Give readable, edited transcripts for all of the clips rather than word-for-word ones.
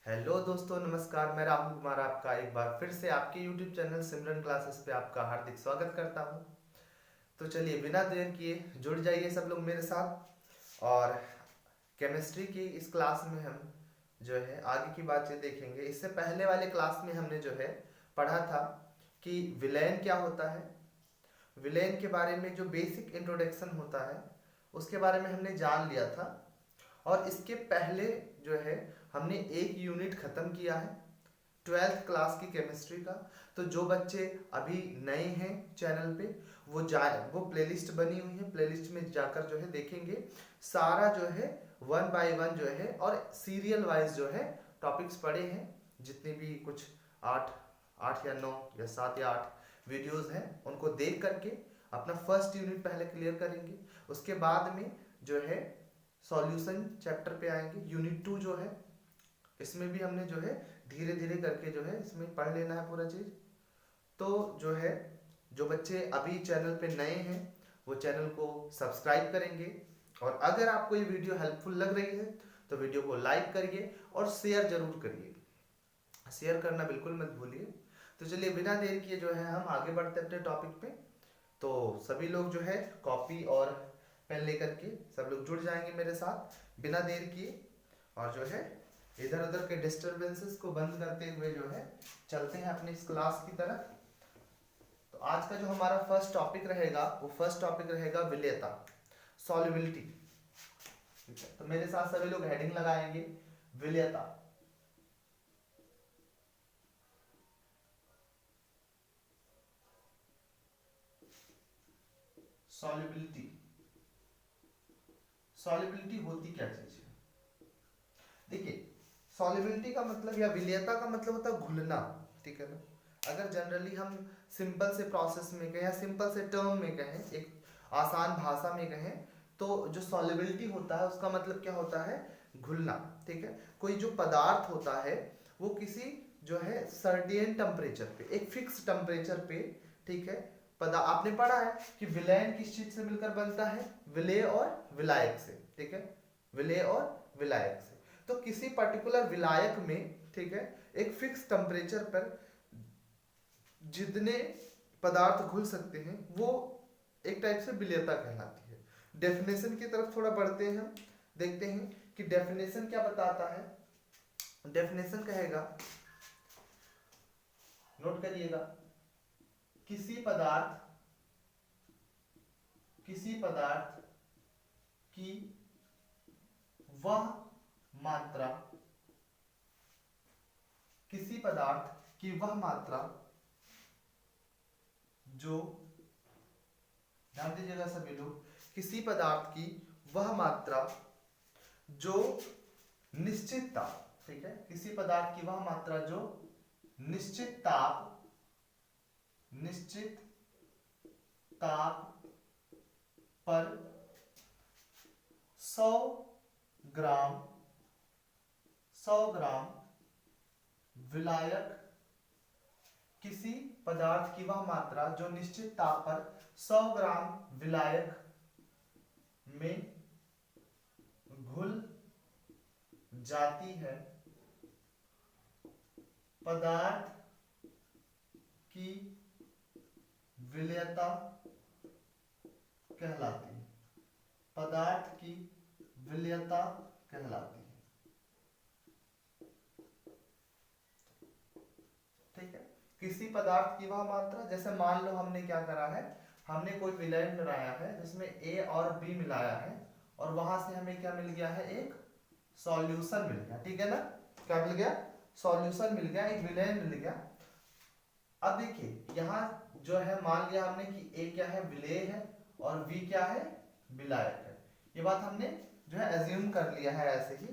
Hello दोस्तों, नमस्कार। मैं राहुल कुमार आपका एक बार फिर से आपके यूट्यूब चैनल सिमरन क्लासेस पे आपका हार्दिक स्वागत करता हूँ। तो चलिए बिना देर किए जुड़ जाइए सब लोग मेरे साथ। और केमिस्ट्री की इस क्लास में हम जो है आगे की बातें देखेंगे। इससे पहले वाले क्लास में हमने जो है पढ़ा था कि विलेन क्या होता है। विलेन के बारे में जो बेसिक इंट्रोडक्शन होता है उसके बारे में हमने जान लिया था। और इसके पहले जो है हमने एक यूनिट खत्म किया है 12th क्लास की केमिस्ट्री का। तो जो बच्चे अभी नए हैं चैनल पे वो प्लेलिस्ट बनी हुई है, प्लेलिस्ट में जाकर जो है देखेंगे। सारा जो है वन बाय वन जो है और सीरियल वाइज जो है टॉपिक्स पढ़े हैं। जितने भी कुछ आठ आठ या नौ या सात या आठ वीडियोस हैं उनको देख करके अपना फर्स्ट यूनिट पहले क्लियर करेंगे। उसके बाद में जो है सॉल्यूशन चैप्टर पे आएंगे। यूनिट 2 जो है इसमें भी हमने जो है धीरे धीरे करके जो है इसमें पढ़ लेना है पूरा चीज। तो जो है जो बच्चे अभी चैनल पे नए हैं वो चैनल को सब्सक्राइब करेंगे। और अगर आपको ये वीडियो हेल्पफुल लग रही है तो वीडियो को लाइक करिए और शेयर जरूर करिए। शेयर करना बिल्कुल मत भूलिए। तो चलिए बिना देर किए जो है हम आगे बढ़ते अपने टॉपिक पे। तो सभी लोग जो है कॉपी और पेन लेकर के सब लोग जुड़ जाएंगे मेरे साथ बिना देर किए। और जो है इधर उधर के डिस्टरबेंसेस को बंद करते हुए जो है चलते हैं अपनी इस क्लास की तरफ। तो आज का जो हमारा फर्स्ट टॉपिक रहेगा वो फर्स्ट टॉपिक रहेगा विलेयता, सॉल्युबिलिटी। ठीक है, तो मेरे साथ सभी लोग हेडिंग लगाएंगे विलेयता। सॉल्युबिलिटी, सॉल्युबिलिटी होती क्या चीज है? देखिए, सॉल्युबिलिटी का मतलब या विलेयता का मतलब होता है घुलना। ठीक है ना? अगर जनरली हम सिंपल से प्रोसेस में कहें या सिंपल से टर्म में कहें, एक आसान भाषा में कहें, तो जो सॉल्युबिलिटी होता है उसका मतलब क्या होता है? घुलना। ठीक है, कोई जो पदार्थ होता है वो किसी जो है सर्टेन टेम्परेचर पे, एक फिक्स टेम्परेचर पे, ठीक है, पदा आपने पढ़ा है कि विलयन किस चीज से मिलकर बनता है? विलेय और विलायक से। ठीक है, विलेय और विलायक से। तो किसी पर्टिकुलर विलायक में, ठीक है, एक फिक्स टेम्परेचर पर जितने पदार्थ घुल सकते हैं वो एक टाइप से विलेयता कहलाती है। डेफिनेशन की तरफ थोड़ा बढ़ते हैं हम, देखते हैं कि डेफिनेशन क्या बताता है। डेफिनेशन कहेगा, नोट करिएगा, किसी पदार्थ की वह मात्रा, किसी पदार्थ की वह मात्रा जो, ध्यान दीजिएगा सभी लोग, किसी पदार्थ की वह मात्रा जो निश्चित ताप, ठीक है, किसी पदार्थ की वह मात्रा जो निश्चित ताप पर 100 ग्राम विलायक, किसी पदार्थ की वह मात्रा जो निश्चित ताप पर 100 ग्राम विलायक में घुल जाती है, पदार्थ की विलेयता कहलाती है। पदार्थ की विलेयता कहलाती है। ठीक है, किसी पदार्थ की वह मात्रा, जैसे मान लो हमने क्या करा है, हमने कोई विलयन बनाया है जिसमें ए और बी मिलाया है और वहां से हमें क्या मिल गया है? एक सॉल्यूशन मिल गया। ठीक है ना? क्या मिल गया? सॉल्यूशन मिल गया, एक विलयन मिल गया। अब देखिए यहाँ जो है मान लिया हमने कि ए क्या है? विलेय है और बी क्या है? विलायक है। ये बात हमने जो है एज्यूम कर लिया है, ऐसे ही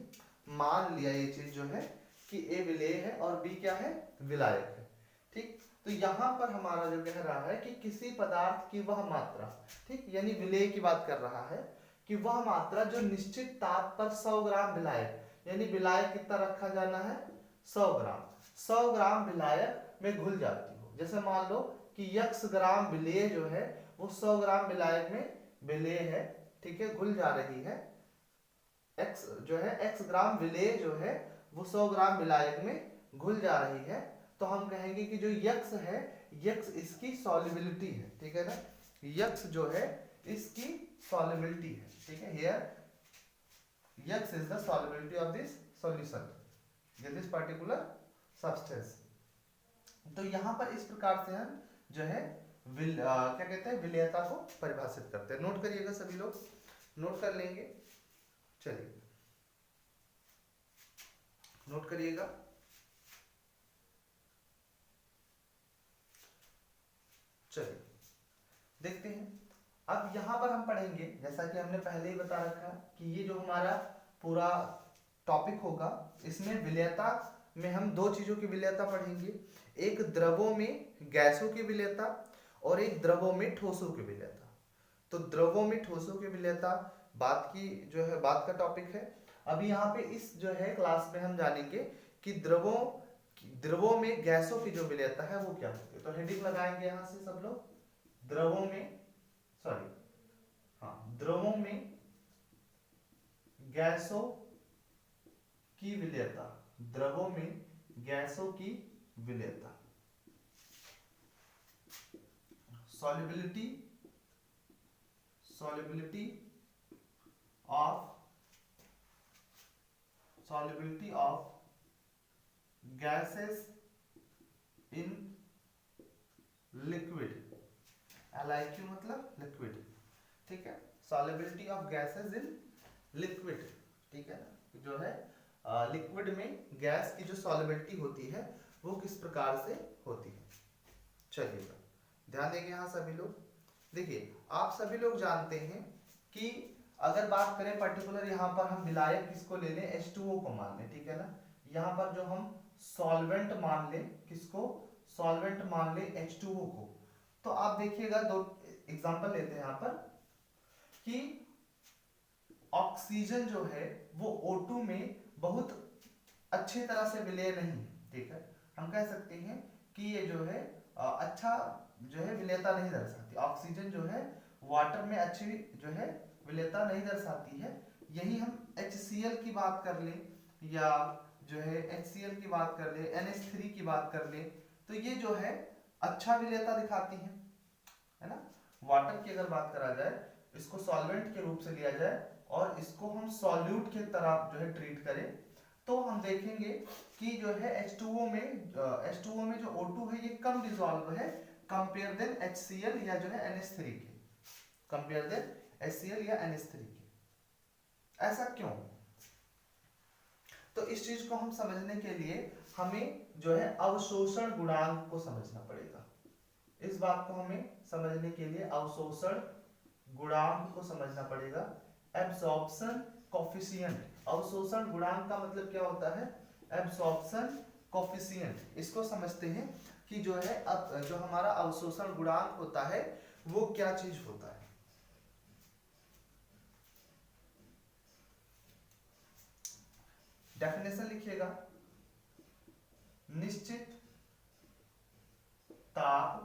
मान लिया ये चीज जो है कि ए विलेय है और बी क्या है? विलायक है। ठीक, तो यहाँ पर हमारा जो कह रहा है कि किसी पदार्थ की वह मात्रा, ठीक, यानी विलेय की बात कर रहा है कि वह मात्रा जो निश्चित ताप पर 100 ग्राम विलायक, यानी विलायक कितना रखा जाना है? 100 ग्राम, 100 ग्राम विलायक में घुल जाती हो। जैसे मान लो कि x ग्राम विलेय जो है वो 100 ग्राम विलायक में विलेय है, ठीक है, घुल जा रही है। x जो है x ग्राम विलेय जो है वो 100 ग्राम विलायक में घुल जा रही है, तो हम कहेंगे कि जो यक्स है, यक्स इसकी सॉल्युबिलिटी है, ठीक है ना, यक्स जो है इसकी सॉल्युबिलिटी है, ठीक है। Here x is the solubility of this solution, this particular substance. तो यहाँ पर इस प्रकार से हम जो है क्या कहते हैं, विलेयता को परिभाषित करते हैं। नोट करिएगा, सभी लोग नोट कर लेंगे, चलिए नोट करिएगा। चलिए देखते हैं, अब यहां पर हम पढ़ेंगे, जैसा कि हमने पहले ही बता रखा कि ये जो हमारा पूरा टॉपिक होगा, इसमें विलेयता में हम दो चीजों की विलेयता पढ़ेंगे, एक द्रवों में गैसों की विलेयता और एक द्रवों में ठोसों की विलेयता। तो द्रवों में ठोसों की विलेयता बात की जो है, बात का टॉपिक है। अभी यहाँ पे इस जो है क्लास में हम जानेंगे कि द्रवों में गैसों की जो विलेयता है वो क्या होती है। तो हेडिंग लगाएंगे यहाँ से सब लोग, द्रवों में, सॉरी हाँ, द्रवों में गैसों की विलेयता, द्रवों में गैसों की विलेयता, solubility of gases in liquid, LIQ मतलब लिक्विड, ठीक है, solubility of gases in liquid, ठीक है ना, जो है लिक्विड में गैस की जो solubility होती है वो किस प्रकार से होती है। चलिए ध्यान देंगे यहाँ सभी लोग। देखिए आप सभी लोग जानते हैं कि अगर बात करें पर्टिकुलर, यहाँ पर हम विलायक किसको ले लें, H2O को मान लें, ठीक है ना। यहाँ पर जो हम सॉल्वेंट मान लें, किसको, सॉल्वेंट मान लें H2O को। तो आप देखिएगा, दो एग्जांपल लेते हैं यहाँ पर कि ऑक्सीजन जो है वो O2 में बहुत अच्छी तरह से विलय नहीं है, ठीक है। हम कह सकते हैं कि ये जो है अच्छा जो है विलेयता नहीं दर्शाती। ऑक्सीजन जो है वाटर में अच्छी जो है विलेयता नहीं दर्शाती है। यही हम HCl की बात कर ले, या जो है HCl की बात कर ले, NH3 की बात कर ले, तो ये जो है अच्छा विलेयता दिखाती है ना। वाटर की अगर बात करा जाए, इसको सॉल्वेंट के रूप से लिया जाए और इसको हम सॉल्यूट की तरह जो है ट्रीट करें, तो हम देखेंगे कि जो है H2O में जो O2 है ये कम डिसॉल्व है कंपेयर देन HCl या जो है NH3 के, कंपेयर देन HCl या NH3 के। ऐसा क्यों? तो इस चीज को हम समझने के लिए हमें जो है अवशोषण गुणांक को समझना पड़ेगा। इस बात को हमें समझने के लिए अवशोषण गुणांक को समझना पड़ेगा। एब्सॉर्प्शन कोफिशिएंट, अवशोषण गुणांक का मतलब क्या होता है, एब्सॉर्प्शन कोफिशिएंट। इसको समझते हैं कि जो है अब जो हमारा अवशोषण गुणांक होता है वो क्या चीज होता है। डेफिनेशन लिखिएगा, निश्चित ताप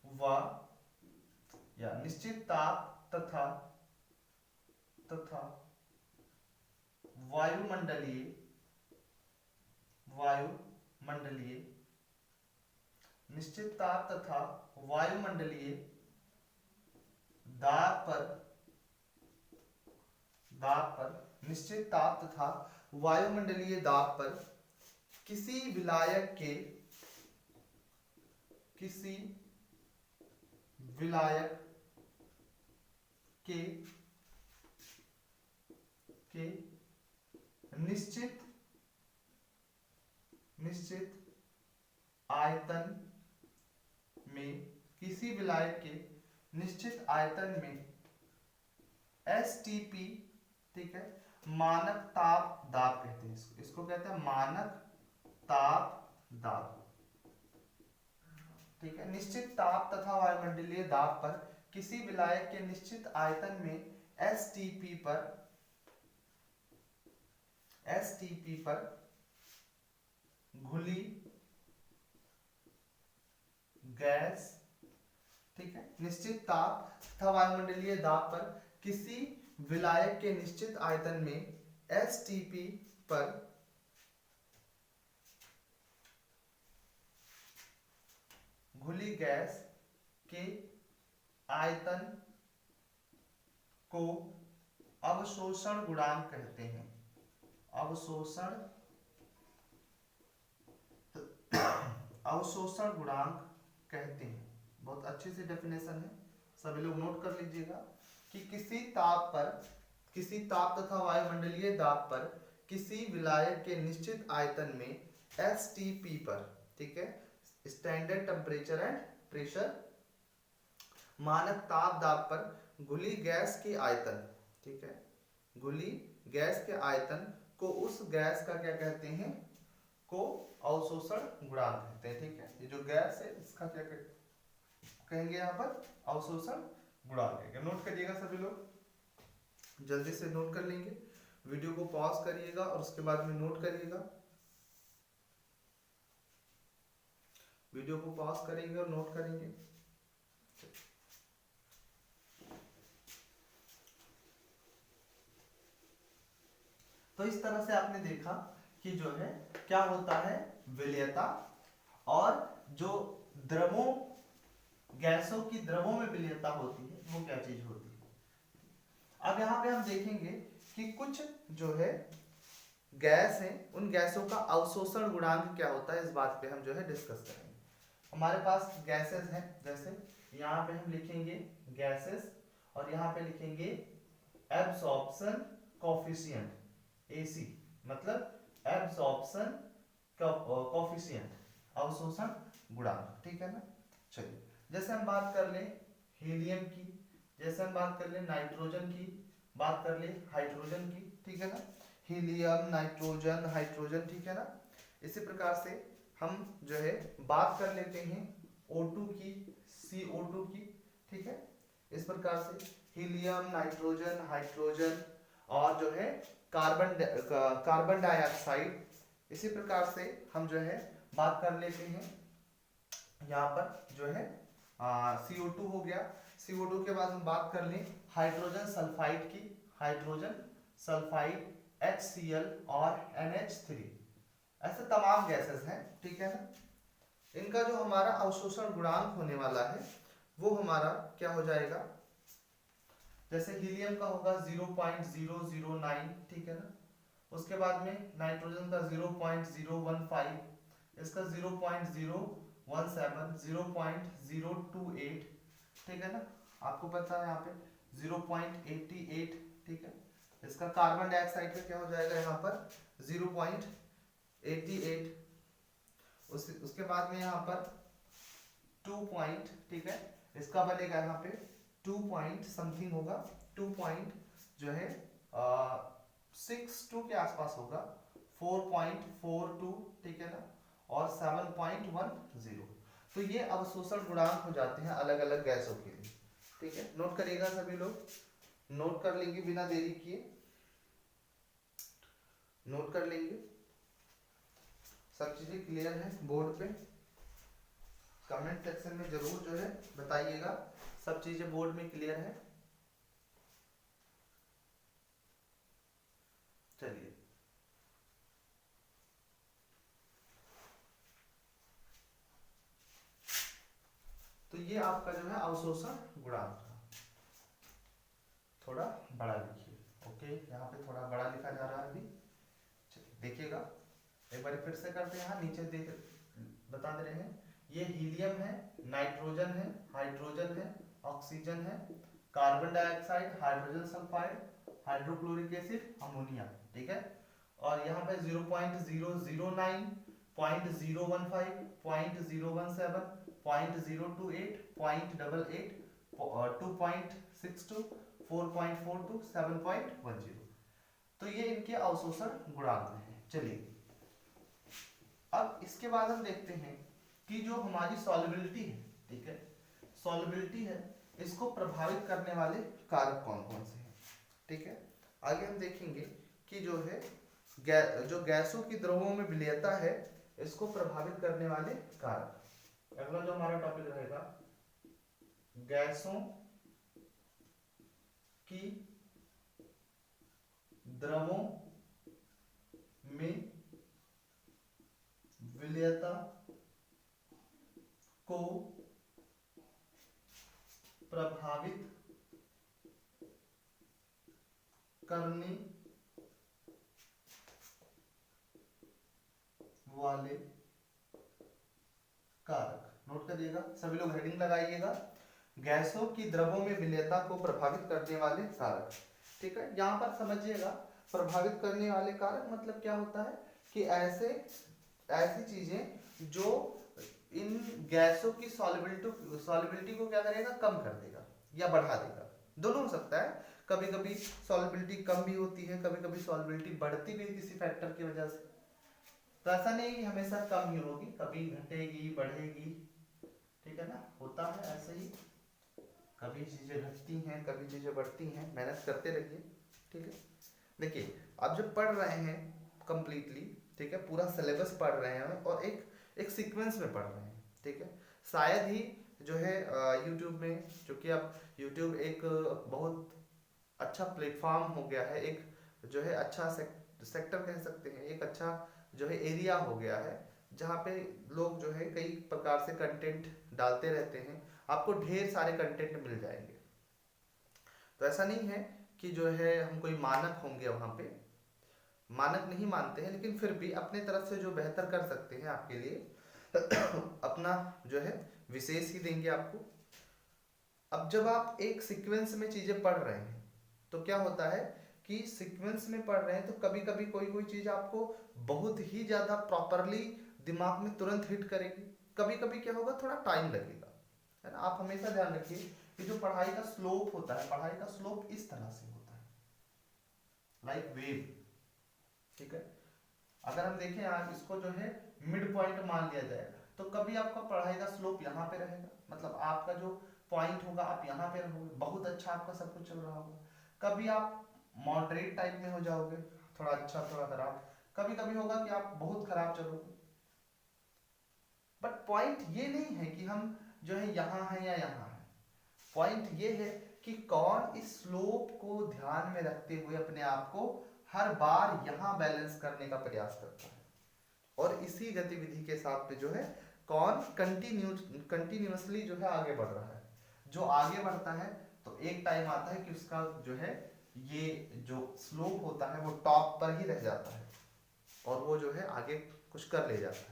व या निश्चित ताप तथा वायुमंडलीय निश्चित ताप तथा वायुमंडलीय दाब पर निश्चित ताप तथा वायुमंडलीय दाब पर किसी विलायक के निश्चित आयतन में, किसी विलायक के निश्चित आयतन में STP, ठीक है, मानक ताप दाब कहते हैं इसको कहते हैं मानक ताप दाब, ठीक है। निश्चित ताप तथा वायुमंडलीय दाब पर किसी विलायक के निश्चित आयतन में STP पर घुली गैस, ठीक है, निश्चित ताप तथा वायुमंडलीय दाब पर किसी विलायक के निश्चित आयतन में एसटीपी पर घुली गैस के आयतन को अवशोषण गुणांक कहते हैं। अवशोषण गुणांक कहते हैं। बहुत अच्छी सी डेफिनेशन है, सभी लोग नोट कर लीजिएगा कि किसी ताप तथा वायुमंडलीय दाब पर किसी विलायक के निश्चित आयतन में एसटीपी पर, ठीक है, स्टैंडर्ड टेम्परेचर एंड प्रेशर, मानक ताप दाब पर घुली गैस की आयतन, ठीक है, घुली गैस के आयतन को उस गैस का क्या कहते हैं, को अवशोषण गुणांक कहते हैं। ठीक है, ये जो गैस है इसका क्या कहेंगे यहाँ पर, अवशोषण गुणांक कहेंगे। नोट करिएगा सभी लोग, जल्दी से नोट कर लेंगे। वीडियो को पॉज करिएगा और उसके बाद में नोट करिएगा। वीडियो को पॉज करेंगे और नोट करेंगे। तो इस तरह से आपने देखा कि जो है क्या होता है, विलयता, और जो द्रवों, गैसों की द्रवों में विलयता होती है वो क्या चीज होती है। अब यहाँ पे हम देखेंगे कि कुछ जो है गैस है, उन गैसों का अवशोषण गुणांक क्या होता है, इस बात पे हम जो है डिस्कस करेंगे। हमारे पास गैसेस हैं, जैसे यहाँ पे हम लिखेंगे गैसेस और यहाँ पे लिखेंगे एब्सॉर्प्शन कोफिशिएंट, एसी मतलब एब्सॉर्प्शन कोफिशिएंट, अवशोषण गुणांक। ठीक है ना। चलिए, जैसे हम बात कर लें हीलियम की, जैसे हम बात कर लें नाइट्रोजन की, बात कर लें हाइड्रोजन की, ठीक है ना, हीलियम, नाइट्रोजन, हाइड्रोजन, ठीक है ना। इसी प्रकार से हम जो है बात कर लेते हैं O2 की, CO2 की, ठीक है। इस प्रकार से हीलियम, नाइट्रोजन, हाइड्रोजन और जो है कार्बन डाइऑक्साइड। इसी प्रकार से हम जो है बात कर लेते हैं यहाँ पर जो है CO2 हो गया। CO2 के बाद हम बात कर लें हाइड्रोजन सल्फाइड की, हाइड्रोजन सल्फाइड, HCl और NH3, ऐसे तमाम गैसेस हैं। ठीक है ना। इनका जो हमारा अवशोषण गुणांक होने वाला है वो हमारा क्या हो जाएगा, जैसे हीलियम का होगा 0.009, ठीक है ना। उसके बाद में नाइट्रोजन का 0.015, इसका 0.017, 0.028, ठीक है ना। आपको पता है यहाँ पे 0.88, ठीक है। इसका कार्बन डाइऑक्साइड का क्या हो जाएगा यहाँ पर 0.88। उसके बाद में यहाँ पर 2 पॉइंट, ठीक है, इसका बनेगा यहाँ पे 2 पॉइंट समथिंग होगा, 2 पॉइंट जो है 62 के आसपास होगा, 4.42, ठीक है ना, और 7.10। तो ये अवशोषण गुणांक हो जाते हैं अलग अलग गैसों के लिए। ठीक है, नोट करिएगा सभी लोग, नोट कर लेंगे बिना देरी किए, नोट कर लेंगे। सब चीजें क्लियर है बोर्ड पे, कमेंट सेक्शन में जरूर जो है बताइएगा सब चीजें बोर्ड में क्लियर है। चलिए, तो ये आपका जो है अवशोषण गुणांक था। थोड़ा बड़ा लिखिए, ओके, यहाँ पे थोड़ा बड़ा लिखा जा रहा है अभी। देखिएगा एक बार फिर से करते हैं, यहाँ नीचे देख बता दे रहे हैं, ये हीलियम है, नाइट्रोजन है, हाइड्रोजन है, ऑक्सीजन है, carbon dioxide, hydrogen sulphide, hydrochloric acid, ammonia, ठीक है। और यहाँ पे 0.009, 0.015, 0.017, 0.028, 0.88, 2.62, 4.42, 7.10। तो ये इनके अवशोषण गुणांक हैं। चलिए, अब इसके बाद हम देखते हैं कि जो हमारी सॉल्युबिलिटी है, ठीक है, सॉल्युबिलिटी है, इसको प्रभावित करने वाले कारक कौन कौन से हैं। ठीक है, आगे हम देखेंगे कि जो है जो गैसों की द्रवों में विलयता है इसको प्रभावित करने वाले कारक। अगला जो हमारा टॉपिक रहेगा गैसों की द्रवों में विलयता को प्रभावित करने वाले कारक। नोट करिएगा, सभी लोग हेडिंग लगाइएगा, गैसों की द्रवों में विलयता को प्रभावित करने वाले कारक। ठीक है, यहाँ पर समझिएगा, प्रभावित करने वाले कारक मतलब क्या होता है कि ऐसी चीजें जो इन गैसों की सॉल्युबिलिटी को क्या करेगा, कम कर देगा या बढ़ा देगा, दोनों हो सकता है। कभी कभी सॉल्युबिलिटी कम भी होती है, कभी कभी सॉल्युबिलिटी बढ़ती भी है किसी फैक्टर की वजह से। तो ऐसा नहीं कि हमेशा कम ही होगी, कभी घटेगी बढ़ेगी, ठीक है ना, होता है ऐसे ही, कभी चीजें घटती हैं कभी चीजें बढ़ती हैं, मेहनत करते रहिए। ठीक है, देखिए आप जब पढ़ रहे हैं कंप्लीटली, ठीक है, पूरा सिलेबस पढ़ रहे हैं और एक सीक्वेंस में पढ़ रहे हैं, ठीक है, शायद ही जो है यूट्यूब में, क्योंकि अब यूट्यूब एक बहुत अच्छा प्लेटफॉर्म हो गया है, एक जो है अच्छा सेक्टर कह सकते हैं, एक अच्छा जो है एरिया हो गया है, जहाँ पे लोग जो है कई प्रकार से कंटेंट डालते रहते हैं, आपको ढेर सारे कंटेंट मिल जाएंगे। तो ऐसा नहीं है कि जो है हम कोई मानक होंगे, वहाँ पे मानक नहीं मानते हैं, लेकिन फिर भी अपने तरफ से जो बेहतर कर सकते हैं आपके लिए अपना जो है विशेष ही देंगे आपको। अब जब आप एक सीक्वेंस में चीजें पढ़ रहे हैं तो क्या होता है कि सीक्वेंस में पढ़ रहे हैं तो कभी कभी कोई चीज आपको बहुत ही ज्यादा प्रॉपरली दिमाग में तुरंत हिट करेगी, कभी कभी क्या होगा थोड़ा टाइम लगेगा, है ना। आप हमेशा ध्यान रखिए कि जो पढ़ाई का स्लोप होता है, पढ़ाई का स्लोप इस तरह से होता है, लाइक वेव। ठीक है, अगर हम देखें आज इसको जो है मिड पॉइंट मान लिया जाए तो कभी आपका पढ़ाई का स्लोप यहाँ पे रहेगा, मतलब आपका जो पॉइंट होगा आप यहाँ पे रहोगे, बहुत अच्छा आपका सब कुछ चल रहा होगा। कभी आप मॉडरेट टाइप में हो जाओगे, थोड़ा अच्छा थोड़ा खराब, कभी कभी होगा कि आप बहुत खराब चलोगे। बट पॉइंट ये नहीं है कि हम जो है यहाँ है या यहाँ है, पॉइंट ये है कि कौन इस स्लोप को ध्यान में रखते हुए अपने आप को हर बार यहाँ बैलेंस करने का प्रयास करता है, और इसी गतिविधि के साथ में जो है कौन कंटिन्यूअसली जो है आगे बढ़ रहा है। जो आगे बढ़ता है तो एक टाइम आता है कि उसका जो है ये जो स्लोप होता है वो टॉप पर ही रह जाता है और वो जो है आगे कुछ कर ले जाता है।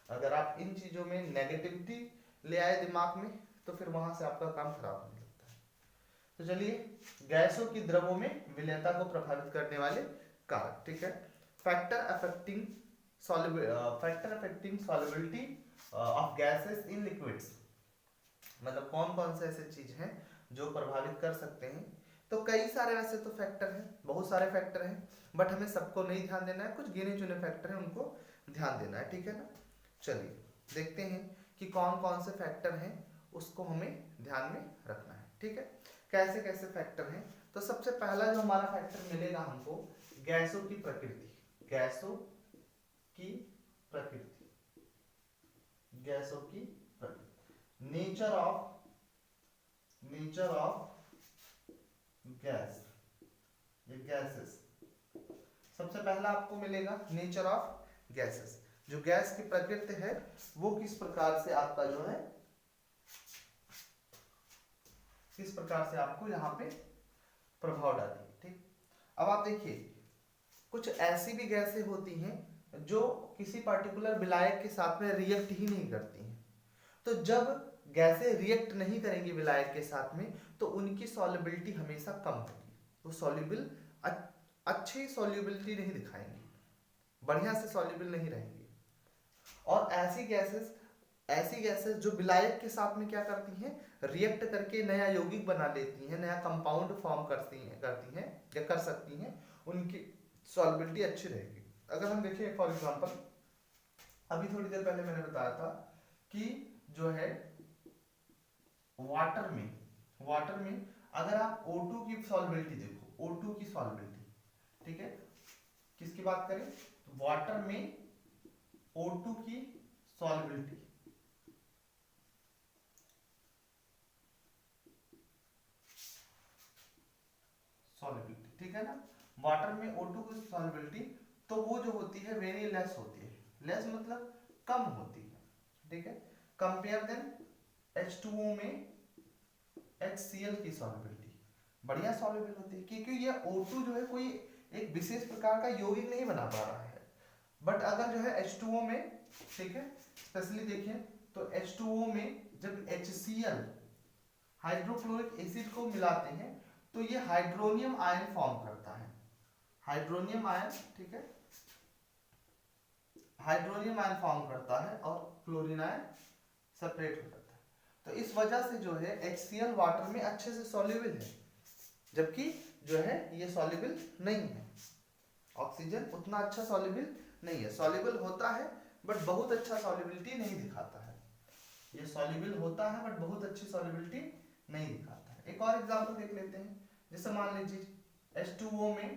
अगर आप इन चीजों में नेगेटिविटी ले आए दिमाग में तो फिर वहां से आपका काम खराब होने लगता है। तो चलिए, गैसों की द्रवों में विलयता को प्रभावित करने वाले कारक, ठीक है। Factor affecting solubility of gases in liquids, मतलब कौन कौन से ऐसे चीज हैं जो प्रभावित कर सकते हैं। तो कई सारे वैसे तो फैक्टर हैं, बहुत सारे फैक्टर हैं, बट हमें सबको नहीं ध्यान देना है, कुछ गिने चुने फैक्टर हैं उनको ध्यान देना है, ठीक है ना। चलिए देखते हैं कि कौन कौन से फैक्टर हैं, उसको हमें ध्यान में रखना है, ठीक है। कैसे कैसे फैक्टर हैं, तो सबसे पहला जो हमारा फैक्टर मिलेगा हमको, गैसों की प्रकृति। गैसों की प्रकृति, गैसों की प्रकृति, नेचर ऑफ गैस, ये गैसेस। सबसे पहला आपको मिलेगा नेचर ऑफ गैसेस, जो गैस की प्रकृति है वो किस प्रकार से आपका जो है, किस प्रकार से आपको यहाँ पे प्रभाव डालेगी, ठीक। अब आप देखिए, कुछ ऐसी भी गैसें होती हैं जो किसी पर्टिकुलर विलायक के साथ में रिएक्ट ही नहीं करती हैं। तो जब गैसें रिएक्ट नहीं करेंगी विलायक के साथ में तो उनकी सॉल्युबिलिटी हमेशा कम होगी, वो सॉल्युबल अच्छी सॉल्युबिलिटी नहीं दिखाएंगी, बढ़िया से सॉल्युबल नहीं रहेंगी। और ऐसी गैसेस जो विलायक के साथ में क्या करती हैं, रिएक्ट करके नया यौगिक बना लेती हैं, नया कंपाउंड फॉर्म करती हैं या कर सकती हैं, उनकी सॉल्युबिलिटी अच्छी रहेगी। अगर हम देखें फॉर एग्जांपल, अभी थोड़ी देर पहले मैंने बताया था कि जो है वाटर में अगर आप O2 की सॉल्युबिलिटी देखो, O2 की सॉल्युबिलिटी, ठीक है, किसकी बात करें, वाटर में O2 की सॉल्युबिलिटी, ठीक है ना। वाटर में O2 की सॉल्युबिलिटी तो वो जो होती है वेरी लेस होती है, लेस मतलब कम होती है, ठीक है। कंपेयर देन H2O में HCl की सॉल्युबिलिटी बढ़िया सॉल्युबल होती है, क्योंकि ये O2 जो है कोई एक विशेष प्रकार का यौगिक नहीं बना पा रहा है। बट अगर जो है H2O में, ठीक है, स्पेशली देखिए तो H2O में जब HCl हाइड्रोक्लोरिक एसिड को मिलाते हैं तो ये हाइड्रोनियम आयन फॉर्म करता है, हाइड्रोनियम आयन, ठीक है, हाइड्रोनियम आयन फॉर्म करता है और क्लोरीन आयन सेपरेट हो जाता है। तो इस वजह से जो है HCl वाटर में अच्छे से सॉल्युबल है, जबकि जो है ये सॉल्युबल नहीं है, ऑक्सीजन उतना अच्छा सॉल्युबल नहीं है, सॉल्युबल होता है बट बहुत अच्छा सॉल्युबिलिटी नहीं दिखाता है, ये सॉल्युबल होता है बट बहुत अच्छी सॉल्युबिलिटी नहीं दिखाता है। एक और एग्जांपल देख लेते हैं, जैसे मान लीजिए H2O में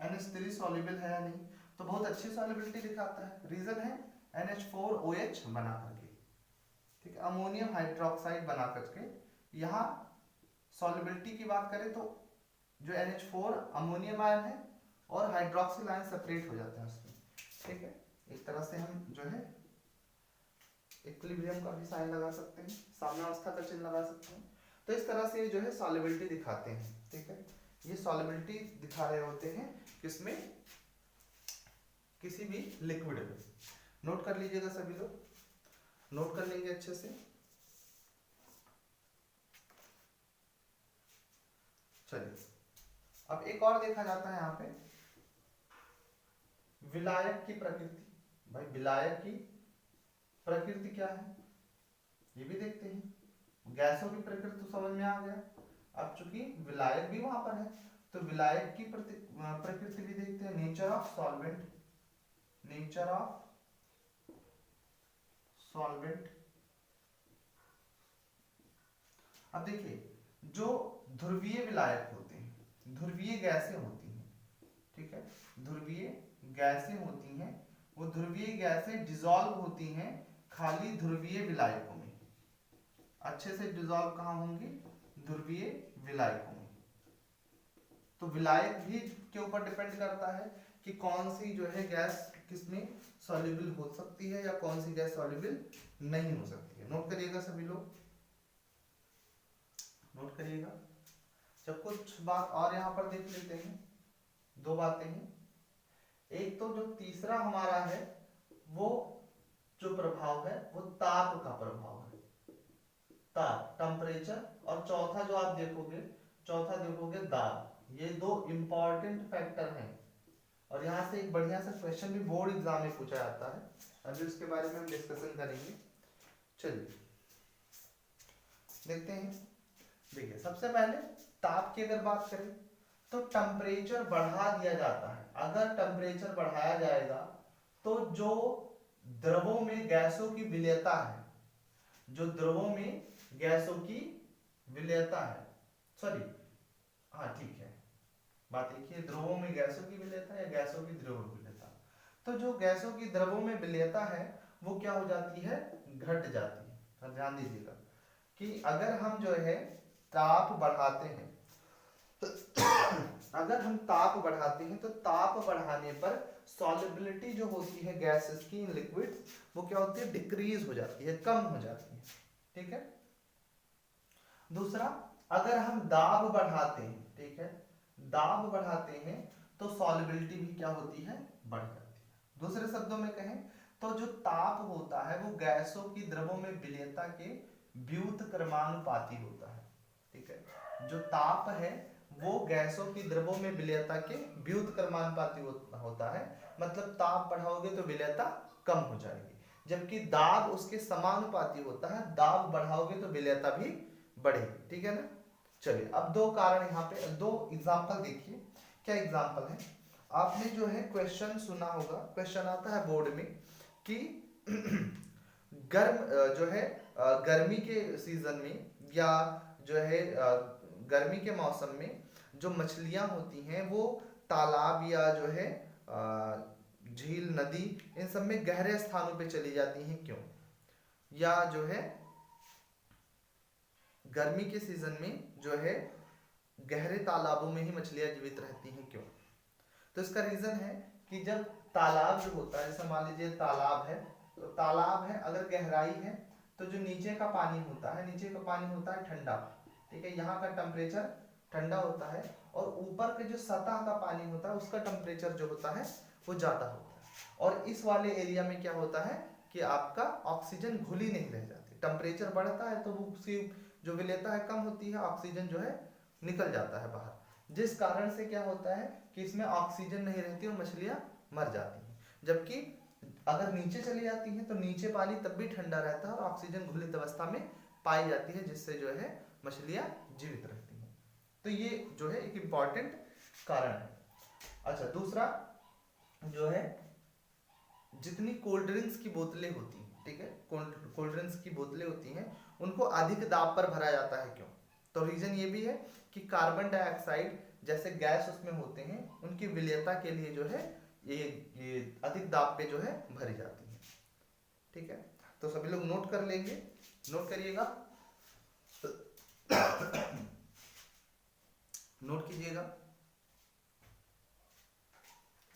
NH3 सॉल्युबल है या नहीं, तो बहुत अच्छी सॉल्युबिलिटी दिखाता है, रीजन है NH4OH बना करके, ठीक है, अमोनियम हाइड्रोक्साइड बना करके। यहाँ सॉल्युबिलिटी की बात करें तो जो NH4 अमोनियम आयन है और हाइड्रोक्सिल आयन सेपरेट हो जाते हैं उसमें, ठीक है। एक तरह से हम जो है इक्विलिब्रियम का भी साइन लगा सकते हैं, साम्यावस्था का चिन्ह लगा सकते हैं। तो इस तरह से जो है सॉल्युबिलिटी दिखाते हैं, ठीक है। ये सॉल्युबिलिटी दिखा रहे होते हैं किसमें, किसी भी लिक्विड में। नोट कर लीजिएगा सभी लोग, नोट कर लेंगे अच्छे से। चलिए अब एक और देखा जाता है यहाँ पे विलायक की प्रकृति। भाई विलायक की प्रकृति क्या है ये भी देखते हैं। गैसों की प्रकृति तो समझ में आ गया, अब चूंकि विलायक भी वहां पर है तो विलायक की प्रकृति भी देखते हैं। Nature of solvent, nature of solvent. अब देखिए जो ध्रुवीय विलायक होते हैं, ध्रुवीय गैसें होती हैं, ठीक है, ध्रुवीय गैसें होती हैं, वो ध्रुवीय गैसें डिसॉल्व होती हैं खाली ध्रुवीय विलायकों में। अच्छे से डिसॉल्व कहाँ होंगी, ध्रुवीय विलायकों में। तो विलायक भी के ऊपर डिपेंड करता है कि कौन सी जो है गैस किसमें सॉल्युबल हो सकती है या कौन सी गैस सॉल्युबल नहीं हो सकती है। नोट करिएगा सभी लोग, नोट करिएगा। जब कुछ बात और यहाँ पर देख लेते हैं, दो बातें हैं। एक तो जो तीसरा हमारा है वो जो प्रभाव है वो ताप का प्रभाव है, ताप, टेम्परेचर। और चौथा जो आप देखोगे, चौथा देखोगे दाब। ये दो इंपॉर्टेंट फैक्टर हैं और यहाँ से एक बढ़िया सा क्वेश्चन भी बोर्ड एग्जाम में पूछा जाता है, अभी उसके बारे में हम डिस्कशन करेंगे। चलिए देखते हैं। देखिए सबसे पहले ताप की अगर बात करें तो टेम्परेचर बढ़ा दिया जाता है। अगर टेम्परेचर बढ़ाया जाएगा तो जो द्रवों में गैसों की विलेयता है, जो द्रवों में गैसों की विलेयता है, सॉरी हाँ ठीक है, बात एक ही, द्रवों में गैसों की विलेयता या गैसों की द्रव विलेयता। तो जो गैसों की द्रवों में विलेयता है वो क्या हो जाती है, घट जाती है। तो ध्यान दीजिएगा कि अगर हम जो है ताप बढ़ाते हैं अगर हम ताप बढ़ाते हैं तो ताप बढ़ाने पर सॉल्युबिलिटी जो होती है गैसेस की इन लिक्विड वो क्या होती है, डिक्रीज हो जाती है, कम हो जाती है, ठीक है। दूसरा, अगर हम दाब बढ़ाते हैं, ठीक है, दाब बढ़ाते हैं तो सॉल्युबिलिटी भी क्या होती है, बढ़ जाती है। दूसरे शब्दों में कहें तो जो ताप होता है वो गैसों की द्रवों में विलेयता के व्युत्क्रमानुपाती होता है, ठीक है। जो ताप है वो गैसों की द्रवों में विलेयता के व्युत्क्रमानुपाती होता है, मतलब ताप बढ़ाओगे तो विलेयता कम हो जाएगी, जबकि दाब उसके समानुपाती होता है, दाब बढ़ाओगे तो विलेयता भी बढ़ेगी, ठीक है ना। चलिए अब दो कारण यहाँ पे, दो एग्जाम्पल देखिए। क्या एग्जाम्पल है, आपने जो है क्वेश्चन सुना होगा, क्वेश्चन आता है बोर्ड में कि जो है गर्मी के सीजन में या जो है गर्मी के मौसम में जो मछलियां होती हैं वो तालाब या जो है झील, नदी, इन सब में गहरे स्थानों पे चली जाती हैं, क्यों? या जो है गर्मी के सीजन में जो है गहरे तालाबों में ही मछलियां जीवित रहती हैं, क्यों? तो इसका रीजन है कि जब तालाब जो होता है, जैसे मान लीजिए तालाब है, तो तालाब है, अगर गहराई है तो जो नीचे का पानी होता है, नीचे का पानी होता है ठंडा, ठीक है, यहाँ का टेम्परेचर ठंडा होता है, और ऊपर के जो सतह का पानी होता है उसका टेम्परेचर जो होता है वो ज्यादा होता है। और इस वाले एरिया में क्या होता है कि आपका ऑक्सीजन घुली नहीं रह जाती, टेम्परेचर बढ़ता है तो वो उसकी जो विलेयता है कम होती है, ऑक्सीजन जो है निकल जाता है बाहर, जिस कारण से क्या होता है कि इसमें ऑक्सीजन नहीं रहती और मछलियां मर जाती हैं। जबकि अगर नीचे चली जाती हैं तो नीचे पानी तब भी ठंडा रहता है और ऑक्सीजन घुलित अवस्था में पाई जाती है, जिससे जो है मछलियां जीवित रहती हैं। तो ये जो है एक इम्पॉर्टेंट कारण है। अच्छा, दूसरा जो है, जितनी कोल्ड ड्रिंक्स की बोतलें होती हैं, ठीक है, कोल्ड ड्रिंक्स की बोतलें होती हैं, उनको अधिक दाब पर भरा जाता है, क्यों? तो रीजन ये भी है कि कार्बन डाइऑक्साइड जैसे गैस उसमें होते हैं, उनकी विलेयता के लिए जो है ये अधिक दाब पे जो है भरी जाती है, ठीक है। तो सभी लोग नोट कर लेंगे, नोट करिएगा, नोट कीजिएगा,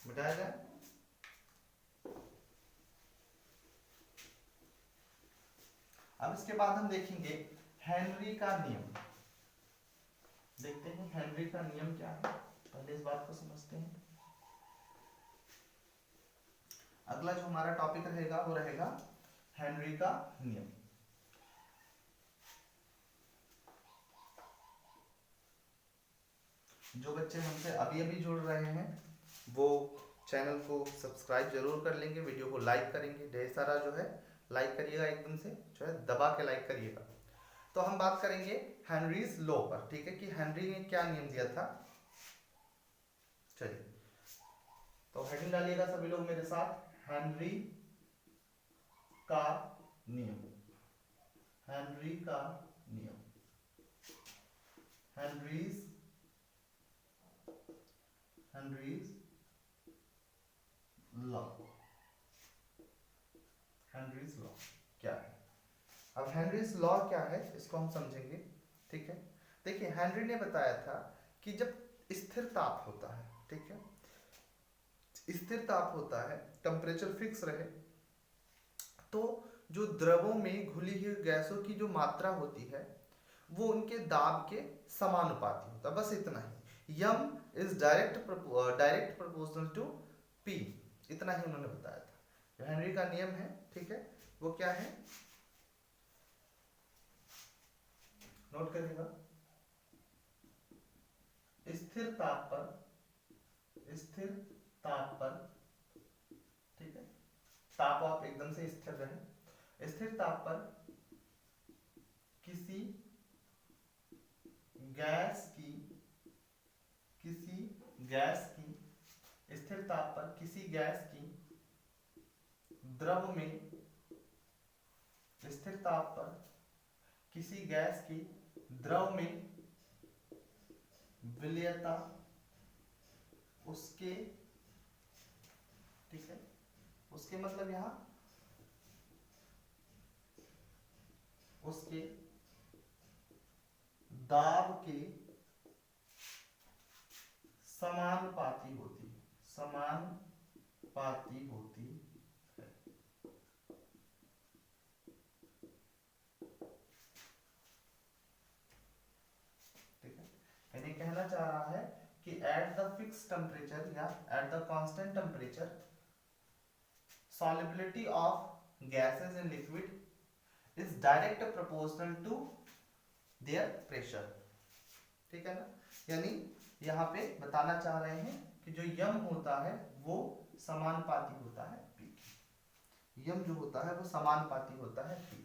बताया जाए। अब इसके बाद हम देखेंगे हेनरी का नियम, देखते हैं हेनरी का नियम क्या है, पहले इस बात को समझते हैं। अगला जो हमारा टॉपिक रहेगा वो रहेगा हेनरी का नियम। जो बच्चे हमसे अभी अभी जुड़ रहे हैं वो चैनल को सब्सक्राइब जरूर कर लेंगे, वीडियो को लाइक करेंगे, ढेर सारा जो है लाइक करिएगा, एकदम से जो है दबा के लाइक करिएगा। तो हम बात करेंगे हेनरीज लॉ पर, ठीक है, कि हेनरी ने क्या नियम दिया था। चलिए, तो हेडिंग डालिएगा सभी लोग मेरे साथ, हेनरी का नियम, हेनरी का नियम, हेनरीज लॉ, हेनरीज लॉ क्या है। अब हेनरीज लॉ क्या है इसको हम समझेंगे, ठीक है। देखिए, हेनरी ने बताया था कि जब स्थिर ताप होता है, ठीक है, स्थिर ताप होता है, टेम्परेचर फिक्स रहे, तो जो द्रवों में घुली हुई गैसों की जो मात्रा होती है वो उनके दाब के समानुपाती होता है, बस इतना ही। यम is direct proportional to P, इतना ही उन्होंने बताया था। जो हेनरी का नियम है, ठीक है, वो क्या है, नोट करिएगा। स्थिर ताप पर, ठीक है, ताप आप एकदम से स्थिर रहे, स्थिर ताप पर किसी गैस की स्थिर ताप पर किसी गैस की द्रव में, स्थिर ताप पर किसी गैस की द्रव में विलेयता उसके, ठीक है, उसके मतलब यहां उसके दाब के समानुपाती होती है, समानुपाती होती है, ठीक है। यानी कहना चाह रहा है कि एट द फिक्स टेम्परेचर या at the constant temperature solubility of gases in liquid is direct proportional to their pressure, ठीक है ना। यानी यहाँ पे बताना चाह रहे हैं कि जो यम होता है वो समानुपाती होता है पी की, यम जो होता है वो समानुपाती होता है पी।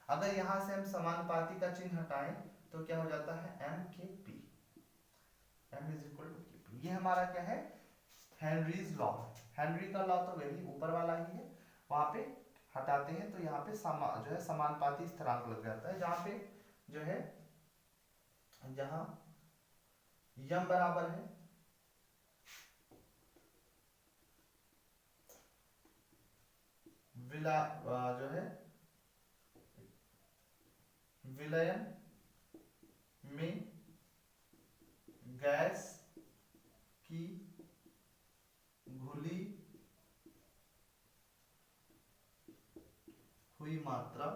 अगर यहाँ से हम समानुपाती का चिन्ह हटाएं तो क्या हो जाता है M K P, M is equal to K P. ये हमारा क्या है, हेनरीज लॉ। हेनरी का लॉ तो वही ऊपर वाला ही है, वहां पे हटाते हैं तो यहाँ पे जो है समानुपाती स्थिरांक लग जाता है, जहां पे जो है, जहां यम बराबर है जो है विलयन में गैस की घुली हुई मात्रा,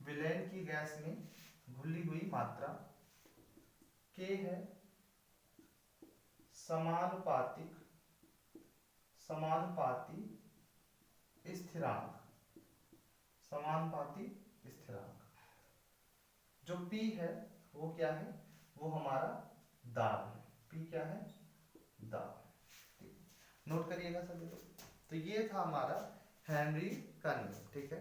विलयन की गैस में घुली हुई मात्रा के है समानुपातिक स्थिरांक, समानुपाती स्थिरांक। जो P है वो क्या है, वो हमारा दाब है। P क्या है, दाब। ठीक, नोट करिएगा सभी लोग। तो ये था हमारा हेनरी का नियम। ठीक है,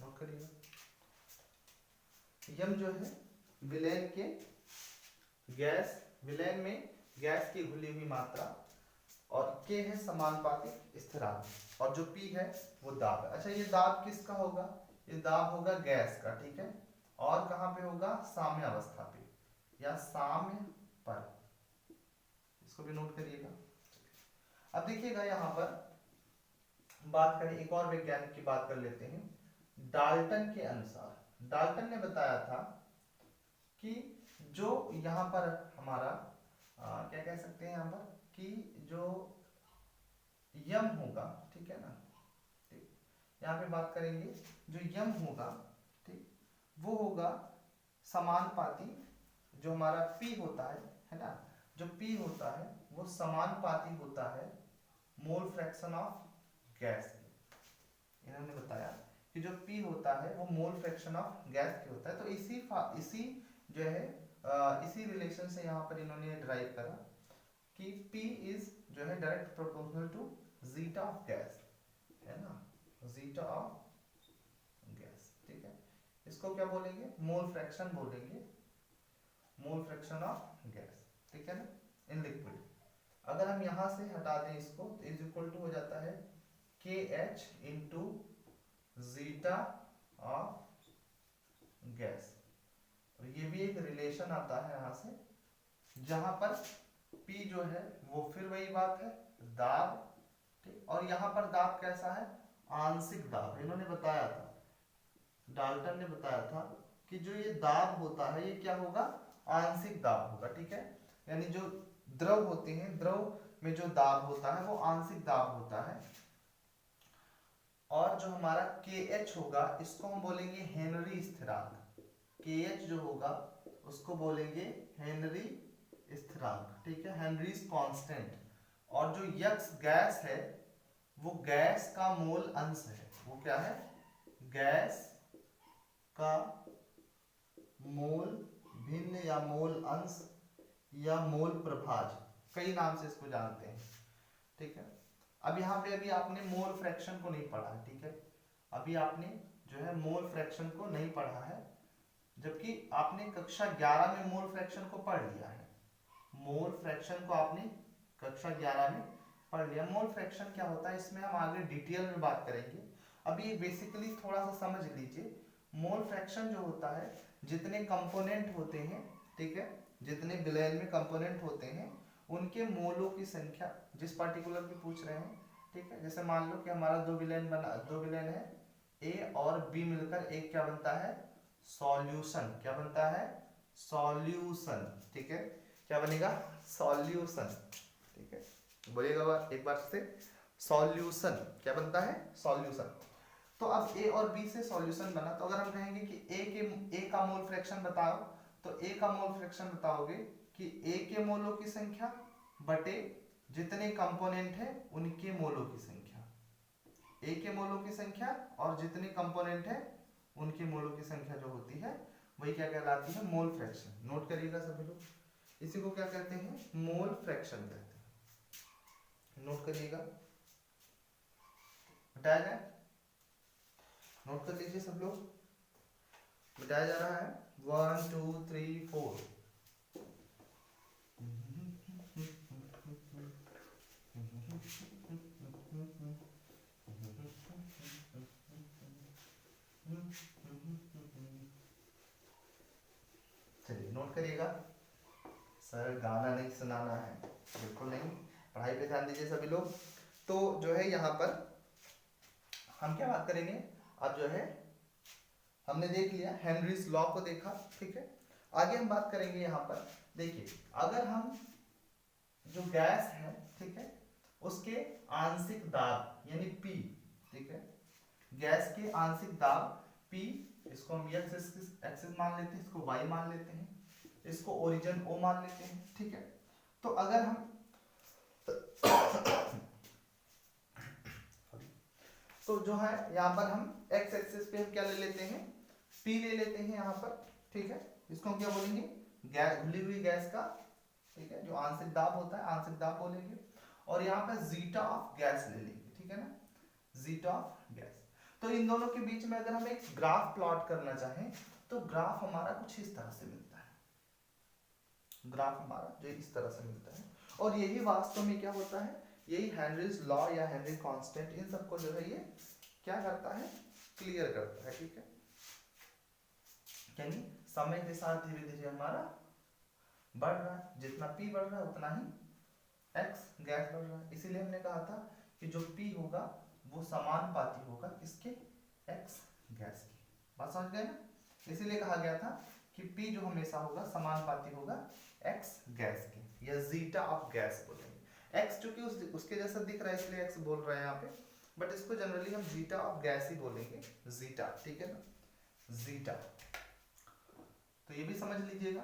नोट करिएगा। यम जो है विलयन के गैस, विलयन में गैस की घुली हुई मात्रा, और के है समानुपातिक स्थिरांक, और जो P है वो दाब है। अच्छा, ये दाब किसका होगा, ये दाब होगा गैस का। ठीक है, और कहाँ पे होगा, साम्य अवस्था पे या साम्य पर। इसको भी नोट करिएगा। अब देखिएगा यहाँ पर बात करें, एक और वैज्ञानिक की बात कर लेते हैं। डाल्टन के अनुसार, डाल्टन ने बताया था कि जो यहाँ पर हमारा क्या कह सकते हैं यहाँ पर, कि जो यम होगा, ठीक है ना, ठीक, यहाँ पे बात करेंगे, जो यम होगा, ठीक, वो होगा समानुपाती, जो हमारा P होता है ना, जो P होता है वो समानुपाती होता है मोल फ्रैक्शन ऑफ गैस। इन्होंने बताया कि जो P होता है वो मोल फ्रैक्शन ऑफ गैस की होता है। तो इसी जो है इसी रिलेशन से यहाँ पर इन्होंने ड्राइव करा कि P इज जो है direct proportional to zeta of gas, है ना, जीटा ऑफ गैस। ठीक है, इसको क्या बोलेंगे, मोल फ्रैक्शन बोलेंगे, मोल फ्रैक्शन ऑफ गैस। ठीक है ना, इन लिक्विड। अगर हम यहाँ से हटा दें इसको तो इज इक्वल टू हो जाता है KH into zeta of gas. और ये भी एक रिलेशन आता है यहाँ से, जहां पर P जो है वो फिर वही बात है, दाब। ठीक, और यहाँ पर दाब कैसा है, आंशिक दाब। इन्होंने बताया था, डाल्टन ने बताया था कि जो ये दाब होता है ये क्या होगा, आंशिक दाब होगा। ठीक है, यानी जो द्रव होते हैं, द्रव में जो दाब होता है वो आंशिक दाब होता है। और जो हमारा KH होगा इसको हम बोलेंगे हेनरी स्थिरांक। KH जो होगा उसको बोलेंगे हेनरी स्थिरांक। ठीक है, हेनरीज कांस्टेंट। और जो यक्स गैस है वो गैस का मोल अंश है। वो क्या है, गैस का मोल भिन्न या मोल अंश या मोल प्रभाज, कई नाम से इसको जानते हैं। ठीक है, अब यहाँ पे अभी आपने मोल फ्रैक्शन को नहीं पढ़ा है। ठीक है, अभी आपने जो है मोल फ्रैक्शन को नहीं पढ़ा है, जबकि आपने कक्षा 11 में मोल फ्रैक्शन को पढ़ लिया है। मोल फ्रैक्शन को आपने कक्षा 11 में पढ़ लिया। मोल फ्रैक्शन क्या होता है इसमें हम आगे डिटेल में बात करेंगे। अभी बेसिकली थोड़ा सा समझ लीजिए। मोल फ्रैक्शन जो होता है, जितने कंपोनेंट होते हैं, ठीक है, जितने विलयन में कंपोनेंट होते हैं उनके मोलों की संख्या, जिस पार्टिकुलर भी पूछ रहे हैं। ठीक है, जैसे मान लो कि हमारा दो विलयन है, A और B मिलकर एक क्या बनता है, सॉल्यूशन। क्या बनता है, सॉल्यूशन। ठीक है, क्या बनेगा, सॉल्यूशन। ठीक है, बोलिएगा एक बार से, सॉल्यूशन क्या बनता है, सॉल्यूशन। तो अब A और B से सॉल्यूशन बना, तो अगर हम कहेंगे कि A का मोल फ्रैक्शन बताओ, तो A का मोल फ्रैक्शन बताओगे कि A के मोलों की संख्या बटे जितने कंपोनेंट है उनके मोलों की संख्या। A के मोलों की संख्या और जितने कंपोनेंट है उनके मोलों की संख्या जो होती है वही क्या कहलाती है, मोल फ्रैक्शन। नोट करिएगा सभी लोग, इसी को क्या कहते हैं, मोल फ्रैक्शन कहते हैं। नोट करिएगा, बताया जाए, नोट कर लीजिए सब लोग, बताया जा रहा है 1 2 3 4। चलिए नोट करिएगा। सर गाना नहीं सुनाना है, बिल्कुल नहीं, पढ़ाई पे ध्यान दीजिए सभी लोग। तो जो है यहाँ पर हम क्या बात करेंगे अब जो है, हमने देख लिया हेनरीज लॉ को देखा, ठीक है। आगे हम बात करेंगे यहाँ पर, देखिए अगर हम जो गैस है, ठीक है, उसके आंशिक दाब यानी P, ठीक है, गैस के आंशिक दाब P, इसको हम x एक्सिस मान लेते हैं, इसको y मान लेते हैं, इसको ओरिजिन O मान लेते हैं, ठीक है। तो अगर हम तो जो है यहाँ पर हम x एक्सिस पे हम क्या ले लेते हैं, P ले लेते हैं यहाँ पर, ठीक है। इसको हम क्या बोलेंगे, गैस, घुली हुई गैस का, ठीक है, जो आंशिक दाब होता है आंशिक दाब बोलेंगे। और यहाँ पे जीटा ऑफ गैस ले लेंगे, ठीक है ना, जीटा ऑफ गैस। तो इन दोनों के बीच में अगर हम एक ग्राफ प्लॉट करना चाहें तो ग्राफ हमारा कुछ इस तरह से मिलता है, ग्राफ हमारा जो इस तरह से मिलता है। और यही वास्तव में क्या होता है, यही हेनरीज लॉ या हेनरी कांस्टेंट, इन सबको जो है ये क्या करता है, क्लियर करता है, ठीक है। यानी समय के साथ धीरे धीरे हमारा बढ़ रहा है, जितना P बढ़ रहा है उतना ही X गैस बढ़ रहा है। इसीलिए हमने कहा था कि जो P होगा वो समानुपाती होगा किसके, X गैस की। बात समझ गए ना, इसीलिए कहा गया था कि P जो हमेशा होगा समानुपाती होगा X गैस के, या जीटा ऑफ गैस बोलेंगे। X चूंकि उसके जैसा दिख रहा है इसलिए X बोल रहे हैं यहाँ पे, बट इसको जनरली हम जीटा ऑफ गैस ही बोलेंगे, जीटा, ठीक है ना, जीटा। तो ये भी समझ लीजिएगा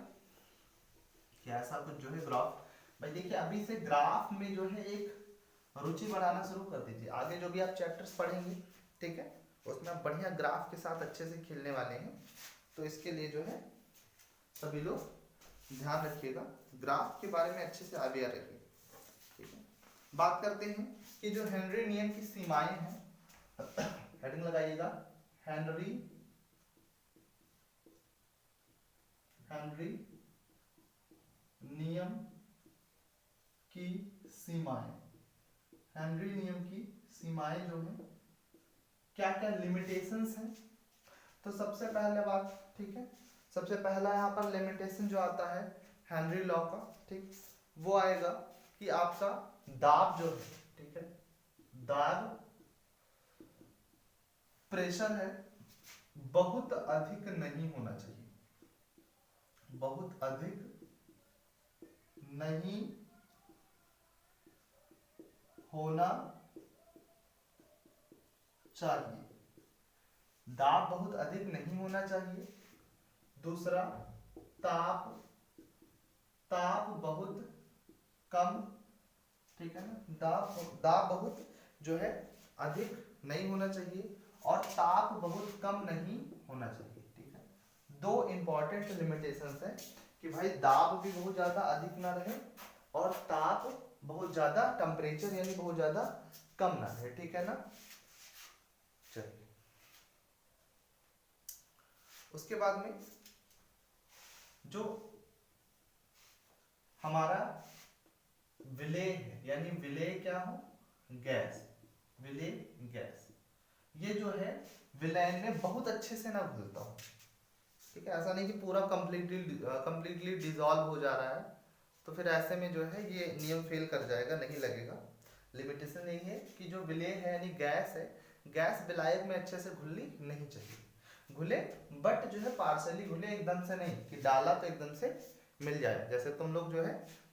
कि ऐसा कुछ जो है ग्राफ। भाई देखिए अभी से ग्राफ में जो है एक रुचि बढ़ाना शुरू कर दीजिए, आगे जो भी आप चैप्टर्स पढ़ेंगे, ठीक है, उसमें आप बढ़िया ग्राफ के साथ अच्छे से खेलने वाले हैं। तो इसके लिए जो है सभी लोग ध्यान रखिएगा, ग्राफ के बारे में अच्छे से आइडिया रखिए, ठीक है। बात करते हैं कि जो हेनरी नियम की सीमाएं हैं, हेडिंग लगाइएगा, हेनरी नियम की सीमाएं, हेनरी नियम की सीमाएं जो है क्या क्या लिमिटेशंस हैं। तो सबसे पहले बात, ठीक है, सबसे पहला यहाँ पर लिमिटेशन जो आता है हेनरी लॉ का, ठीक, वो आएगा कि आपका दाब जो है, ठीक है, दाब प्रेशर है बहुत अधिक नहीं होना चाहिए, बहुत अधिक नहीं होना चाहिए, दाब बहुत अधिक नहीं होना चाहिए। दूसरा, ताप ताप बहुत कम, ठीक है ना, दाब बहुत जो है अधिक नहीं होना चाहिए और ताप बहुत कम नहीं होना चाहिए, ठीक है। दो इंपॉर्टेंट लिमिटेशंस है कि भाई दाब भी बहुत ज्यादा अधिक ना रहे और ताप बहुत ज्यादा, टेम्परेचर यानी बहुत ज्यादा कम ना रहे, ठीक है ना। चलिए उसके बाद में जो हमारा विलेय है, यानी विलेय क्या हो, गैस, विलेय गैस, ये जो है विलयन में बहुत अच्छे से ना घुलता हो, ठीक है। ऐसा नहीं कि पूरा कंप्लीटली डिसॉल्व हो जा रहा है, तो फिर ऐसे में जो है ये नियम फेल कर जाएगा, नहीं लगेगा। लिमिटेशन यही है कि जो विलेय है यानी गैस है, गैस विलायक में अच्छे से घुलनी नहीं चाहिए, घुले बट जो है पार्शली घुले, एकदम से नहीं कि डाला तो एकदम से मिल जाए। जैसे तुम लोग जो है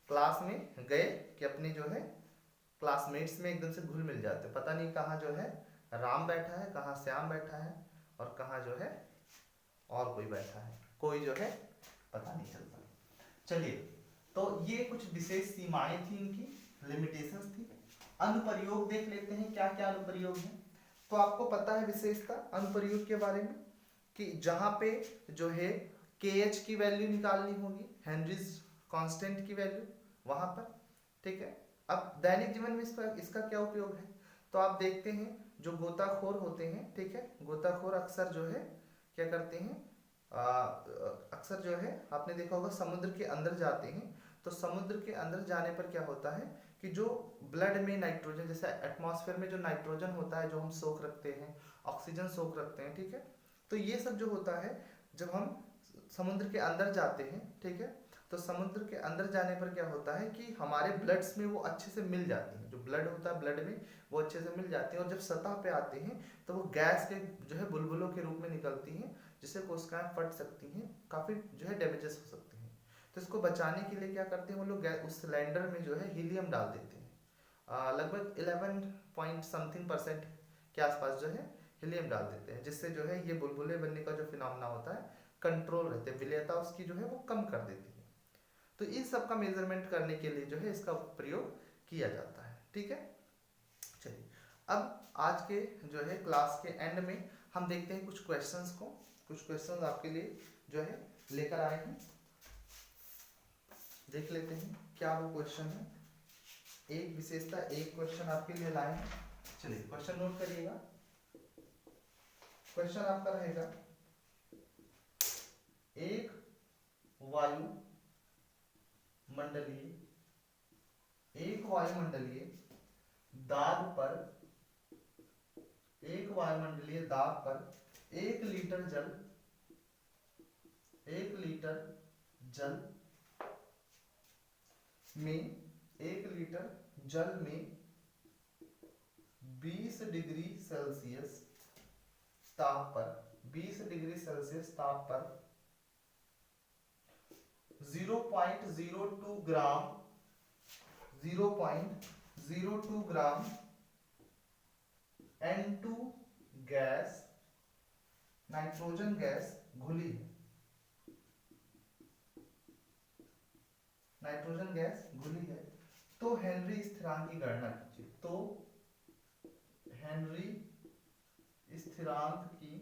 क्लास में गए कि अपनी जो है क्लासमेट्स में एकदम से घुल मिल जाते, पता नहीं कहाँ जो है राम बैठा है, कहाँ श्याम बैठा है और कहाँ जो है और कोई बैठा है, कोई जो है पता नहीं चलता। चलिए तो ये कुछ विशेष सीमाएं थी, इनकी लिमिटेशंस थी। अनुप्रयोग देख लेते हैं क्या क्या अनुप्रयोग है। तो आपको पता है विशेषता अनुप्रयोग के बारे में कि जहां पे जो है KH की वैल्यू निकालनी होगी, हेनरीज कांस्टेंट की वैल्यू वहां पर, ठीक है। अब दैनिक जीवन में इसका क्या उपयोग है, तो आप देखते हैं जो गोताखोर होते हैं, ठीक है, गोताखोर अक्सर जो है क्या करते हैं, अक्सर जो है आपने देखा होगा समुद्र के अंदर जाते हैं। तो समुद्र के अंदर जाने पर क्या होता है कि जो ब्लड में नाइट्रोजन, जैसे एटमॉस्फेयर में जो नाइट्रोजन होता है जो हम सोख रखते हैं, ऑक्सीजन सोख रखते हैं, ठीक है। तो ये सब जो होता है जब हम समुद्र के अंदर जाते हैं, ठीक है, तो समुद्र के अंदर जाने पर क्या होता है कि हमारे ब्लड्स में वो अच्छे से मिल जाती हैं, जो ब्लड होता है ब्लड में वो अच्छे से मिल जाती हैं, और जब सतह पे आते हैं तो वो गैस के जो है बुलबुलों के रूप में निकलती हैं, जिससे कोशिकाएं फट सकती हैं, काफ़ी जो है डैमेजेस हो सकती हैं। तो इसको बचाने के लिए क्या करते हैं वो लोग, उस सिलेंडर में जो है हीलियम डाल देते हैं। लगभग 11 पॉइंट समथिंग % के आसपास जो है हीलियम डाल देते हैं, जिससे जो है ये बुलबुले बनने का जो फिनोमेना होता है कंट्रोल रहते हैं, विलेयता उसकी जो है वो कम कर देती है। तो इन सब का मेजरमेंट करने के लिए जो है इसका प्रयोग किया जाता है। ठीक है, चलिए अब आज के जो है क्लास के एंड में हम देखते हैं कुछ क्वेश्चंस को। कुछ क्वेश्चंस आपके लिए जो है लेकर आए हैं, देख लेते हैं क्या वो क्वेश्चन है। एक विशेषता, एक क्वेश्चन आपके लिए लाए हैं। चलिए क्वेश्चन नोट करिएगा। क्वेश्चन आपका रहेगा, एक वायुमंडलीय दाब पर 1 लीटर जल में 20 डिग्री सेल्सियस ताप पर 0.02 ग्राम N2 गैस, नाइट्रोजन गैस घुली है। तो हेनरी स्थिरांक की गणना कीजिए। तो हेनरी स्थिरांक की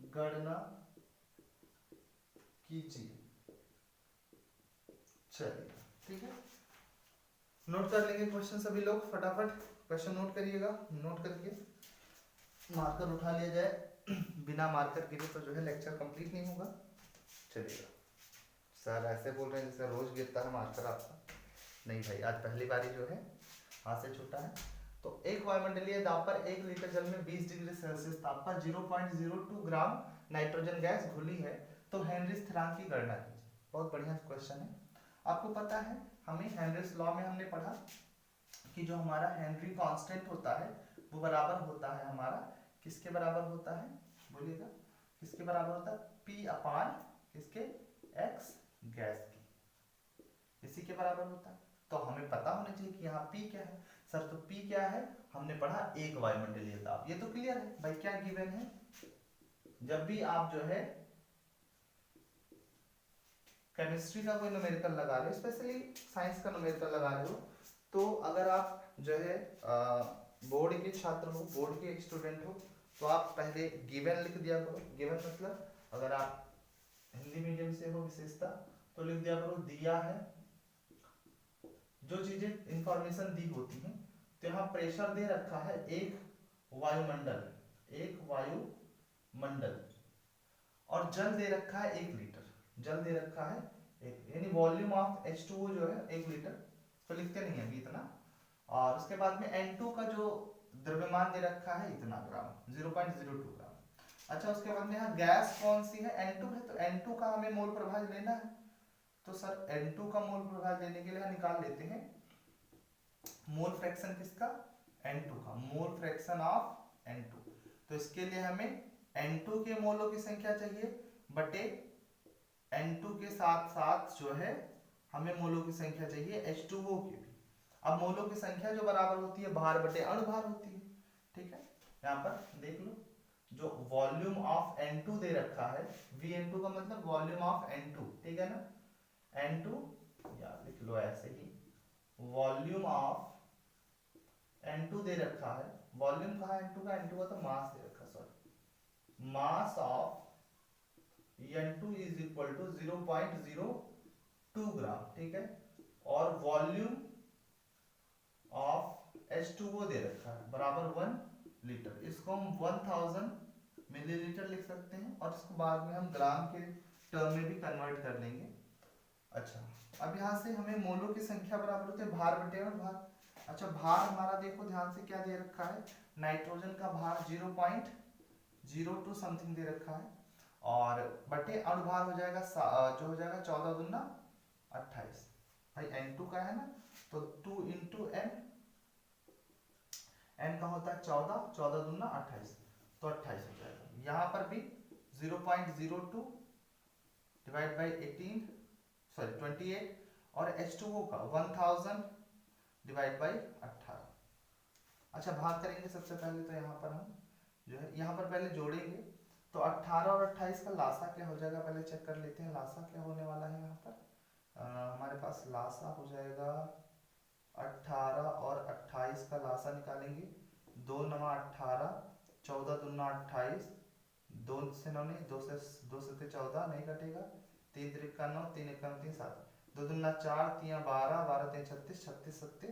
गणना कीजिए। चलिए ठीक है, नोट कर लेंगे क्वेश्चन सभी लोग, फटाफट क्वेश्चन नोट करिएगा। नोट करके मार्कर उठा लिया जाए, बिना मार्कर गिरे तो जो है लेक्चर कंप्लीट नहीं होगा। चलिएगा, सर ऐसे बोल रहे हैं जैसे रोज गिरता है मार्कर आपका। नहीं भाई, आज पहली बारी जो है हाथ से छूटा है। तो एक वायुमंडलीय दाब पर 1 लीटर जल में 20 डिग्री सेल्सियस ताप पर 0.02 ग्राम नाइट्रोजन गैस घुली है, तो हेनरी स्थिरांक की गणना कीजिए। बहुत बढ़िया क्वेश्चन है। आपको पता है हमें हेनरीज लॉ में हमने पढ़ा कि जो हमारा हेनरी कांस्टेंट होता है वो बराबर होता है हमारा, किसके बराबर होता है बोलिएगा, किसके बराबर होता है, P अपान किसके, X गैस की, इसी के बराबर होता है। तो हमें पता होना चाहिए कि यहाँ P क्या है। सर तो P क्या है, हमने पढ़ा एक वायुमंडलीय दाब, ये तो क्लियर है भाई। क्या गिवन है, जब भी आप जो है केमिस्ट्री का कोई न्यूमेरिकल लगा रहे हो, स्पेशली साइंस का न्यूमेरिकल लगा रहे हो, तो अगर आप जो है बोर्ड के छात्र हो, बोर्ड के स्टूडेंट हो, तो आप पहले गिवन लिख दिया करो। गिवन मतलब अगर आप हिंदी मीडियम से हो विशेषता तो लिख दिया करो दिया है। जो चीजें इंफॉर्मेशन दी होती हैं, तो यहाँ प्रेशर दे रखा है एक वायुमंडल, और जल दे रखा है 1 लीटर, जल दे रखा है एक, यानी वॉल्यूम ऑफ H2O जो है 1 लीटर, तो लिखते नहीं है अभी इतना। और उसके बाद में N2 का जो द्रव्यमान दे रखा है इतना ग्राम, 0.02 ग्राम। अच्छा, उसके बाद में यहाँ गैस कौन सी है, N2 है, तो N2 का हमें मोल प्रभाव लेना है। तो सर N2 का मोल प्रभाव लेने के लिए निकाल लेते हैं मोल फ्रैक्शन किसका, N2 का, मोल फ्रैक्शन ऑफ N2। तो इसके लिए हमें N2 के मोलों की संख्या चाहिए बटे N2 के साथ साथ जो है हमें मोलों की संख्या चाहिए H2O की भी। अब मोलों की संख्या जो बराबर होती है भार बटे अणुभार होती है। ठीक है, यहाँ पर देख लो, जो वॉल्यूम ऑफ N2 दे रखा है, VN2 का मतलब वॉल्यूम ऑफ N2, ठीक है ना, N2 या लिख लो ऐसे ही, वॉल्यूम ऑफ N2 दे रखा है। वॉल्यूम कहाँ N2 का, N2 का तो मास दे रखा, sorry, mass of N2 is equal to 0.02 gram, ठीक है, और वॉल्यूम ऑफ H2O दे रखा है बराबर 1 लीटर। इसको हम 1000 मिलीलीटर लिख सकते हैं, और इसको बाद में हम ग्राम के टर्म में भी कन्वर्ट कर लेंगे। अच्छा, अब यहाँ से हमें मोलों की संख्या बराबर होती है भार बटे अणुभार। अच्छा, भार हमारा देखो ध्यान से क्या दे रखा है, नाइट्रोजन का भार 0.02 समथिंग दे रखा है, और बटे अणुभार हो जाएगा जो हो जाएगा 14 दूना 28। भाई N2 का है ना, तो 2 इंटू n का होता है 14, 14 दूना 28, तो 28 हो जाएगा। यहाँ पर भी 0.02 डिवाइड बाई 28, और H2O का 1000 डिवाइड बाई 18। अच्छा भाग करेंगे सबसे पहले, तो यहाँ पर हम जो है यहाँ पर पहले जोड़ेंगे, तो 18 और 28 का लासा क्या हो जाएगा पहले चेक कर लेते हैं। लासा क्या होने वाला है यहाँ पर, हमारे पास लासा हो जाएगा 18 और 28 का लासा निकालेंगे, 2 नवा 18, 14 दूना 28, 2 से 9 नहीं, 2 से 14 नहीं कटेगा, 3 त्रिका 9, 3 एकम 3 7, 2 दूना 4, 3 12, 12 3 36, 36 सत्ते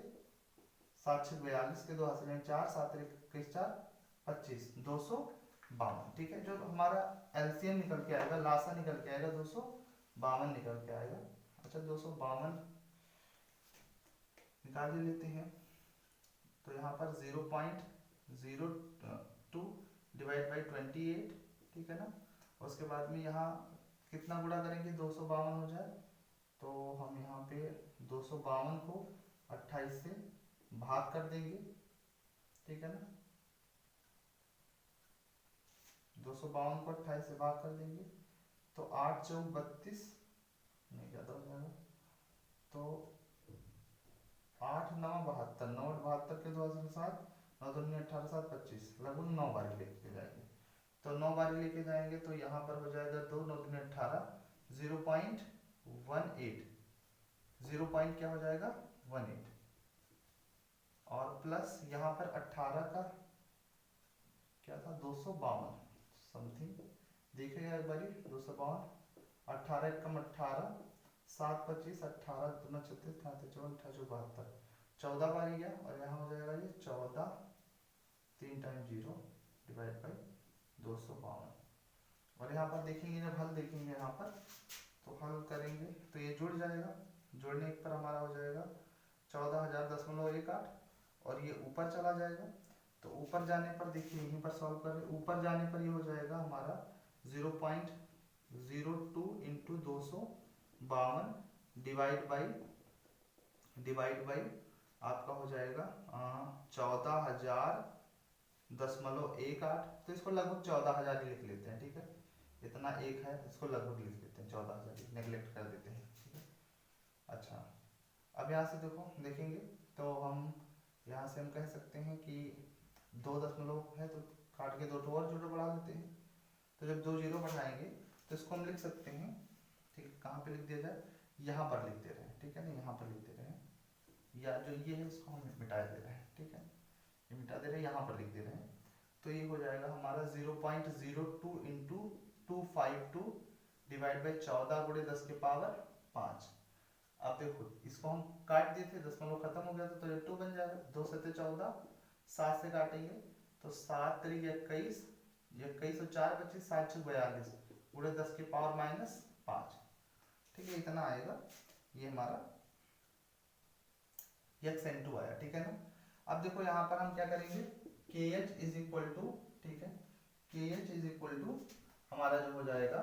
7 6 42 के 2 हासिल 4, 7 21 4 25, 252। ठीक है, जो हमारा एलसीएम निकल के आएगा, लासा निकल के आएगा 252 निकल के आएगा। अच्छा 252 निकाल लेते हैं, तो यहाँ पर 0.02 डिवाइड बाई 28, ठीक है ना। उसके बाद में यहाँ कितना गुणा करेंगे 252 हो जाए, तो हम यहाँ पे 252 को 28 से भाग कर देंगे, ठीक है ना। 252 को 28 से भाग कर देंगे, तो 8 चौक 32 नहीं ज्यादा हो जाएगा, तो 8 9 72, 9 72 के 2 9 दूनी 18 7 25, लगभग 9 बार लेके जाएंगे, तो 9 बार लेके जाएंगे तो यहाँ पर हो जाएगा 2 9 दूनी 18, 0.18, 0 पॉइंट क्या हो जाएगा 18, और प्लस यहाँ पर 18 का क्या था 252 समथिंग, देखिएगा एक बारी 252, 18 एकम 18, 7 25, 18 दूना 36, 54 72, 14 बार ही गया, और यहाँ हो जाएगा ये 14 3 टाइम 0 डिवाइड बाई 252। और यहाँ पर देखेंगे, जब हल देखेंगे यहाँ पर, तो हल करेंगे तो ये जुड़ जाएगा, जोड़ने पर हमारा हो जाएगा 14,000.18, और ये ऊपर चला जाएगा, तो ऊपर जाने पर देखिए यहीं पर सॉल्व कर रहे, ऊपर जाने पर ये हो जाएगा हमारा 0.02 इंटू 252 डिवाइड बाई आपका हो जाएगा 14,000.18, तो इसको लगभग 14,000 ही लिख लेते हैं, ठीक है, इतना एक है, इसको लगभग लिख लेते हैं 14,000, नेगलेक्ट कर देते हैं, ठीक है। अच्छा अब यहाँ से देखो देखेंगे, तो हम यहाँ से हम कह सकते हैं कि 2 दशमलव है, तो काट के 2 और जीरो बढ़ा लेते हैं, तो जब 2 जीरो बढ़ाएंगे तो इसको हम लिख सकते हैं, ठीक है, कहाँ पे लिख दिया जाए, यहाँ पर लिख दे रहे हैं, ठीक है ना, यहाँ पर लिख दे रहे हैं, या जो ये है इसको हम मिटा दे रहे हैं, ठीक है, ये मिटा दे रहे हैं, यहाँ पर लिख दे रहे हैं, तो ये हो जाएगा हमारा 0.02 इंटू 252 डिवाइड बाई 14 गुणे 10 के पावर 5। अब देखो इसको हम काट दिए थे, दशमलव खत्म हो गया था, तो ये 2 बन जाएगा, 2 से 14, 7 से काटेंगे तो 7 3 21, 21 और 4 25, 7 6 42 गुणे 10 के पावर -5, ठीक है, इतना आएगा, ये हमारा xn2 आया, ठीक है ना। अब देखो यहाँ पर हम क्या करेंगे, kh इज इक्वल टू, ठीक है, kh इज इक्वल टू हमारा जो हो जाएगा,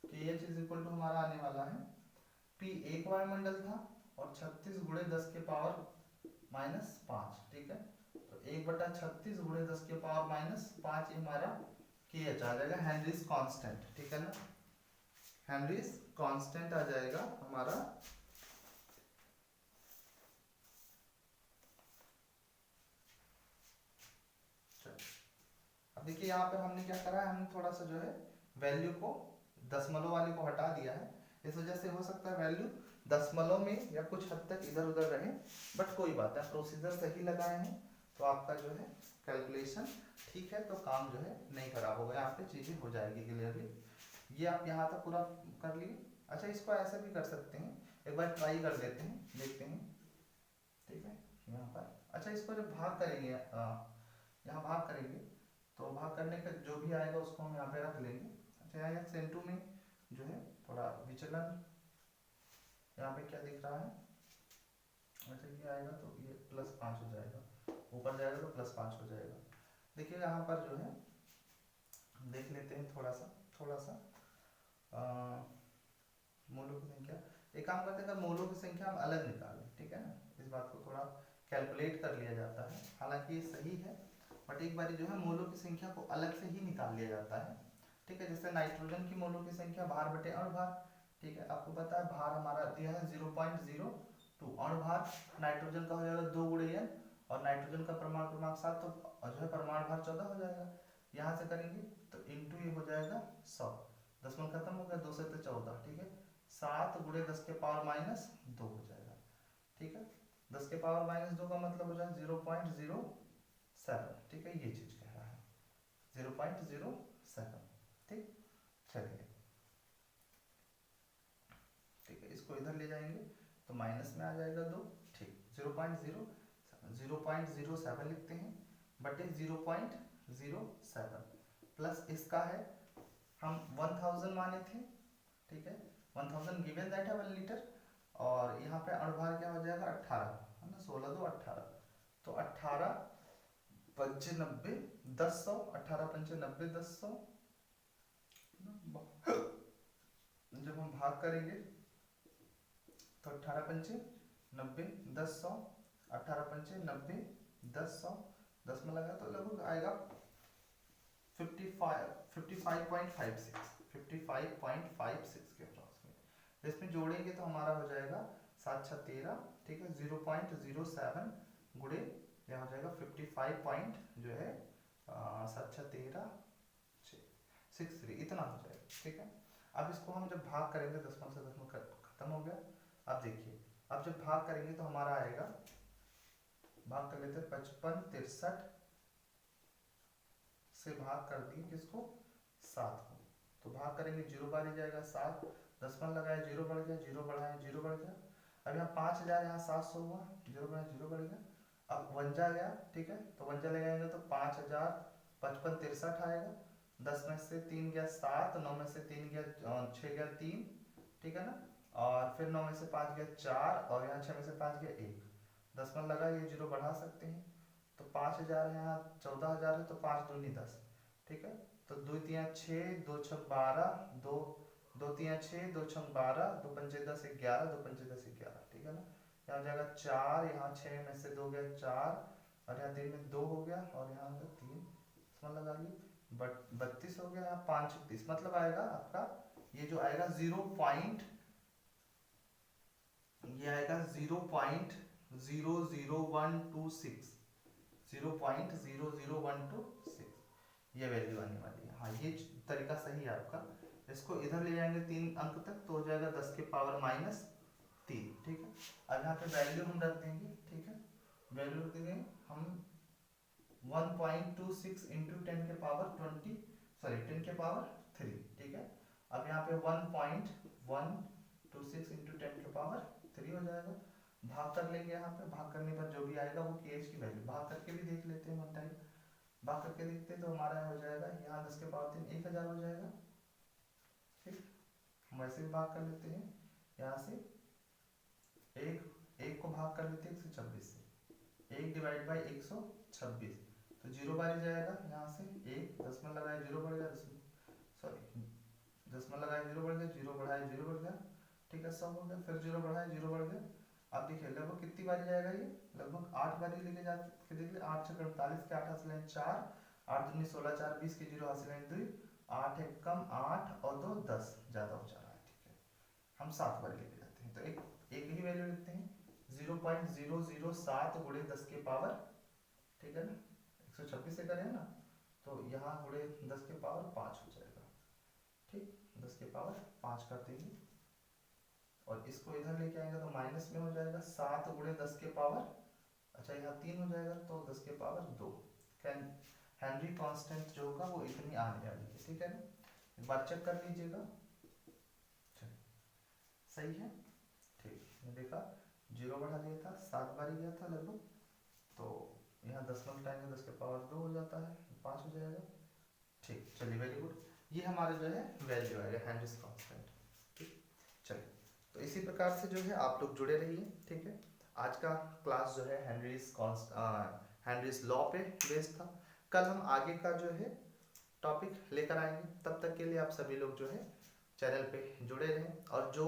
kh इज इक्वल टू हमारा आने वाला है, p एक वायुमंडल था और 36 गुणे 10 के पावर -5, ठीक है, तो 1/36 गुणे 10 के पावर -5 हमारा kh आ जाएगा, हेनरीज कांस्टेंट, ठीक है ना, हेनरीज कांस्टेंट आ जाएगा हमारा। अब देखिए यहाँ पे हमने क्या करा है, हमने थोड़ा सा जो है वैल्यू को दशमलव वाले को हटा दिया है, इस वजह से हो सकता है वैल्यू दशमलव में या कुछ हद तक इधर उधर रहे, बट कोई बात है, प्रोसीजर सही लगाए हैं तो आपका जो है कैलकुलेशन ठीक है, तो काम जो है नहीं खराब होगा, यहाँ पे चीजें हो जाएगी क्लियरली। ये आप यहाँ तक पूरा कर लिए। अच्छा इसको ऐसे भी कर सकते हैं, एक बार ट्राई कर लेते हैं, देखते हैं, ठीक है, यहाँ पर। अच्छा इसको जब भाग करेंगे, यहाँ भाग करेंगे तो भाग करने का जो भी आएगा उसको हम यहाँ पे रख लेंगे। अच्छा यहाँ xn2 में जो है थोड़ा विचलन यहाँ पे क्या दिख रहा है, अच्छा ये आएगा तो ये +5 हो जाएगा, ऊपर जाएगा तो +5 हो जाएगा। देखिए यहाँ पर जो है देख लेते हैं थोड़ा सा मूलों की संख्या। एक काम करते हैं, अगर मूलों की संख्या हम अलग निकालें, ठीक है ना, इस बात को थोड़ा कैलकुलेट कर लिया जाता है, हालांकि ये सही है, बट एक बार जो है मूलों की संख्या को अलग से ही निकाल लिया जाता है, ठीक है। जैसे नाइट्रोजन की मूलों की संख्या भार बटे अणुभार, ठीक है, आपको पता है भार हमारा दिया है 0.02, अणुभार नाइट्रोजन का हो जाएगा 2 × N, और नाइट्रोजन का परमाणु क्रमांक 7, तो जो है परमाणु भार 14 हो जाएगा। यहाँ से करेंगे तो इंटू ये हो जाएगा 100, दशमलव खत्म हो गया, 2 से तो 14, ठीक है, 7 × 10⁻² हो जाएगा, ठीक है। 10⁻² का मतलब हो जाएगा 0.07, ठीक है, ये चीज कह रहा है 0.07, ठीक। चलिए ठीक है, इसको इधर ले जाएंगे तो माइनस में आ जाएगा 2, ठीक, 0.07 लिखते हैं बटे 0.07 प्लस इसका है, हम 1000 माने थे, ठीक है, 1000 गिवन दैट है 1 लीटर, और यहाँ पे अणुभार क्या हो जाएगा 18, है ना, 16 2 18, तो 18 पंचे 90 1000, 18 पंचे 90 1000, जब हम भाग करेंगे तो 18 पंचे 90 1000, 18 पंचे 90 1000, 10 में लगा तो लगभग आएगा 55.56 के अप्रॉक्सीमेट। इसमें जोड़ेंगे तो हमारा हो जाएगा 7 6 13, ठीक है, 0.07 गुणे यह हो जाएगा 55 पॉइंट जो है 7 6 13 63, इतना हो जाएगा, ठीक है। अब इसको हम जब भाग करेंगे, दशमलव से दशमलव खत्म हो गया। अब देखिए, अब जब भाग करेंगे तो हमारा आएगा, भाग कर लेते 55 63 से भाग कर दिए किसको 7 को, तो भाग करेंगे 0 बार ही जाएगा 7, दशमलव लगाया 0 बढ़ गया, 0 बढ़ाया 0 बढ़ गया, अब यहाँ 5000 यहाँ 700 हुआ, 0 बढ़ाया 0 बढ़ गया, अब 51 गया, ठीक है, तो 51 लगाएंगे तो 5000 55 63 आएगा, 10 में से 3 गया 7, 9 में से 3 गया 6 गया 3, ठीक है ना, और फिर 9 में से 5 गया 4, और यहाँ 6 में से 5 गया 1, दशमलव लगा, ये 0 बढ़ा सकते हैं, तो 5000 है, यहाँ 14000 है, तो 5 दूनी 10, ठीक है, तो 2 3 6 2 6 12 2 2 3 6 2 6 12 2 5 10 11 2 5 10 11, ठीक है ना, यहाँ हो जाएगा 4, यहाँ 6 में से 2 गया 4, और यहाँ 3 में 2 हो गया, और यहाँ 3 इसमें लगा ली, बट 32 हो गया, यहाँ 5 36, मतलब आएगा आपका ये जो आएगा 0.000126, 0.00126, ये वैल्यू आने वाली है। हाँ, ये तरीका सही है आपका। इसको इधर ले जाएंगे 3 अंक तक तो हो जाएगा 10⁻³ ठीक है। अब यहाँ पे वैल्यू हम रख देंगे, ठीक है, वैल्यू रख देंगे हम 1.26 इंटू 10⁻3, ठीक है। अब यहाँ पे 1.126 इंटू 10⁻3 हो जाएगा, भाग कर लेंगे, यहाँ पे भाग करने पर जो भी आएगा वो KH की वैल्यू, भाग करके भी देख लेते हैं वन टाइम, भाग करके देखते हैं तो हमारा हो जाएगा यहाँ 10⁻3 1000 हो जाएगा, ठीक। हम वैसे भी भाग कर लेते हैं, यहाँ से एक को भाग कर लेते हैं 126 से, 1 डिवाइड बाई 126, तो 0 बार ही जाएगा, यहाँ से 1 दशमलव लगाया 0 बढ़ गया, दशमलव लगाया 0 बढ़ गया, 0 बढ़ाया 0 बढ़ गया, ठीक है, 100 हो गया, फिर 0 बढ़ाया 0 बढ़ गया। अब देखिए लगभग कितनी बारी जाएगा ये, लगभग 8 बारी लेके जाके देख ले, 8 6 48 के 8 हासिल 4, 8 दूनी 16 4 20 के 0 हासिल 2, 8 1 कम 8 और 2 10 ज्यादा हो जा रहा है, ठीक है, हम 7 बारी लेके जाते हैं, तो एक ही वैल्यू लिखते हैं 0.007 गुणे 10 के पावर, ठीक है ना, 126 से करें ना तो यहाँ गुणे 10 के पावर 5 हो जाएगा, ठीक, 10 के पावर 5 कर देंगे, और इसको इधर लेके आएंगे तो माइनस में हो जाएगा 7 गुणे 10 के पावर, अच्छा यहाँ 3 हो जाएगा तो 10 के पावर 2, हेनरी कांस्टेंट जो होगा वो इतनी आने वाली है, ठीक है ना, एक बार चेक कर लीजिएगा, सही है, ठीक, देखा 0 बढ़ा दिया था, 7 बार ही गया था लगभग, तो यहाँ 10 घटाएंगे 10 के पावर 2 हो जाता है, 5 हो जाएगा, ठीक, चलिए वेरी गुड, ये हमारे जो है वैल्यू आएगा हेनरीज कांस्टेंट, ठीक। चलिए तो इसी प्रकार से जो है आप लोग जुड़े रहिए, ठीक है। आज का क्लास जो है हेनरीज लॉ पे बेस्ड था। कल हम आगे का जो है टॉपिक लेकर आएंगे। तब तक के लिए आप सभी लोग जो है चैनल पे जुड़े रहें, और जो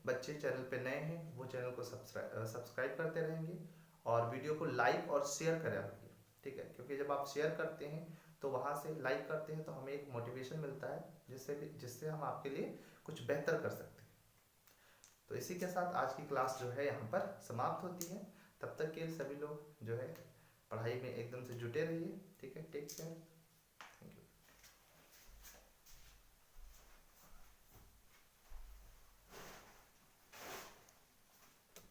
बच्चे चैनल पे नए हैं वो चैनल को सब्सक्राइब करते रहेंगे और वीडियो को लाइक और शेयर करेंगे, ठीक है। क्योंकि जब आप शेयर करते हैं तो वहाँ से लाइक करते हैं तो हमें एक मोटिवेशन मिलता है जिससे हम आपके लिए कुछ बेहतर कर सकते हैं। तो इसी के साथ आज की क्लास जो है यहाँ पर समाप्त होती है। तब तक के सभी लोग जो है पढ़ाई में एकदम से जुटे रहिए, ठीक है। Take care.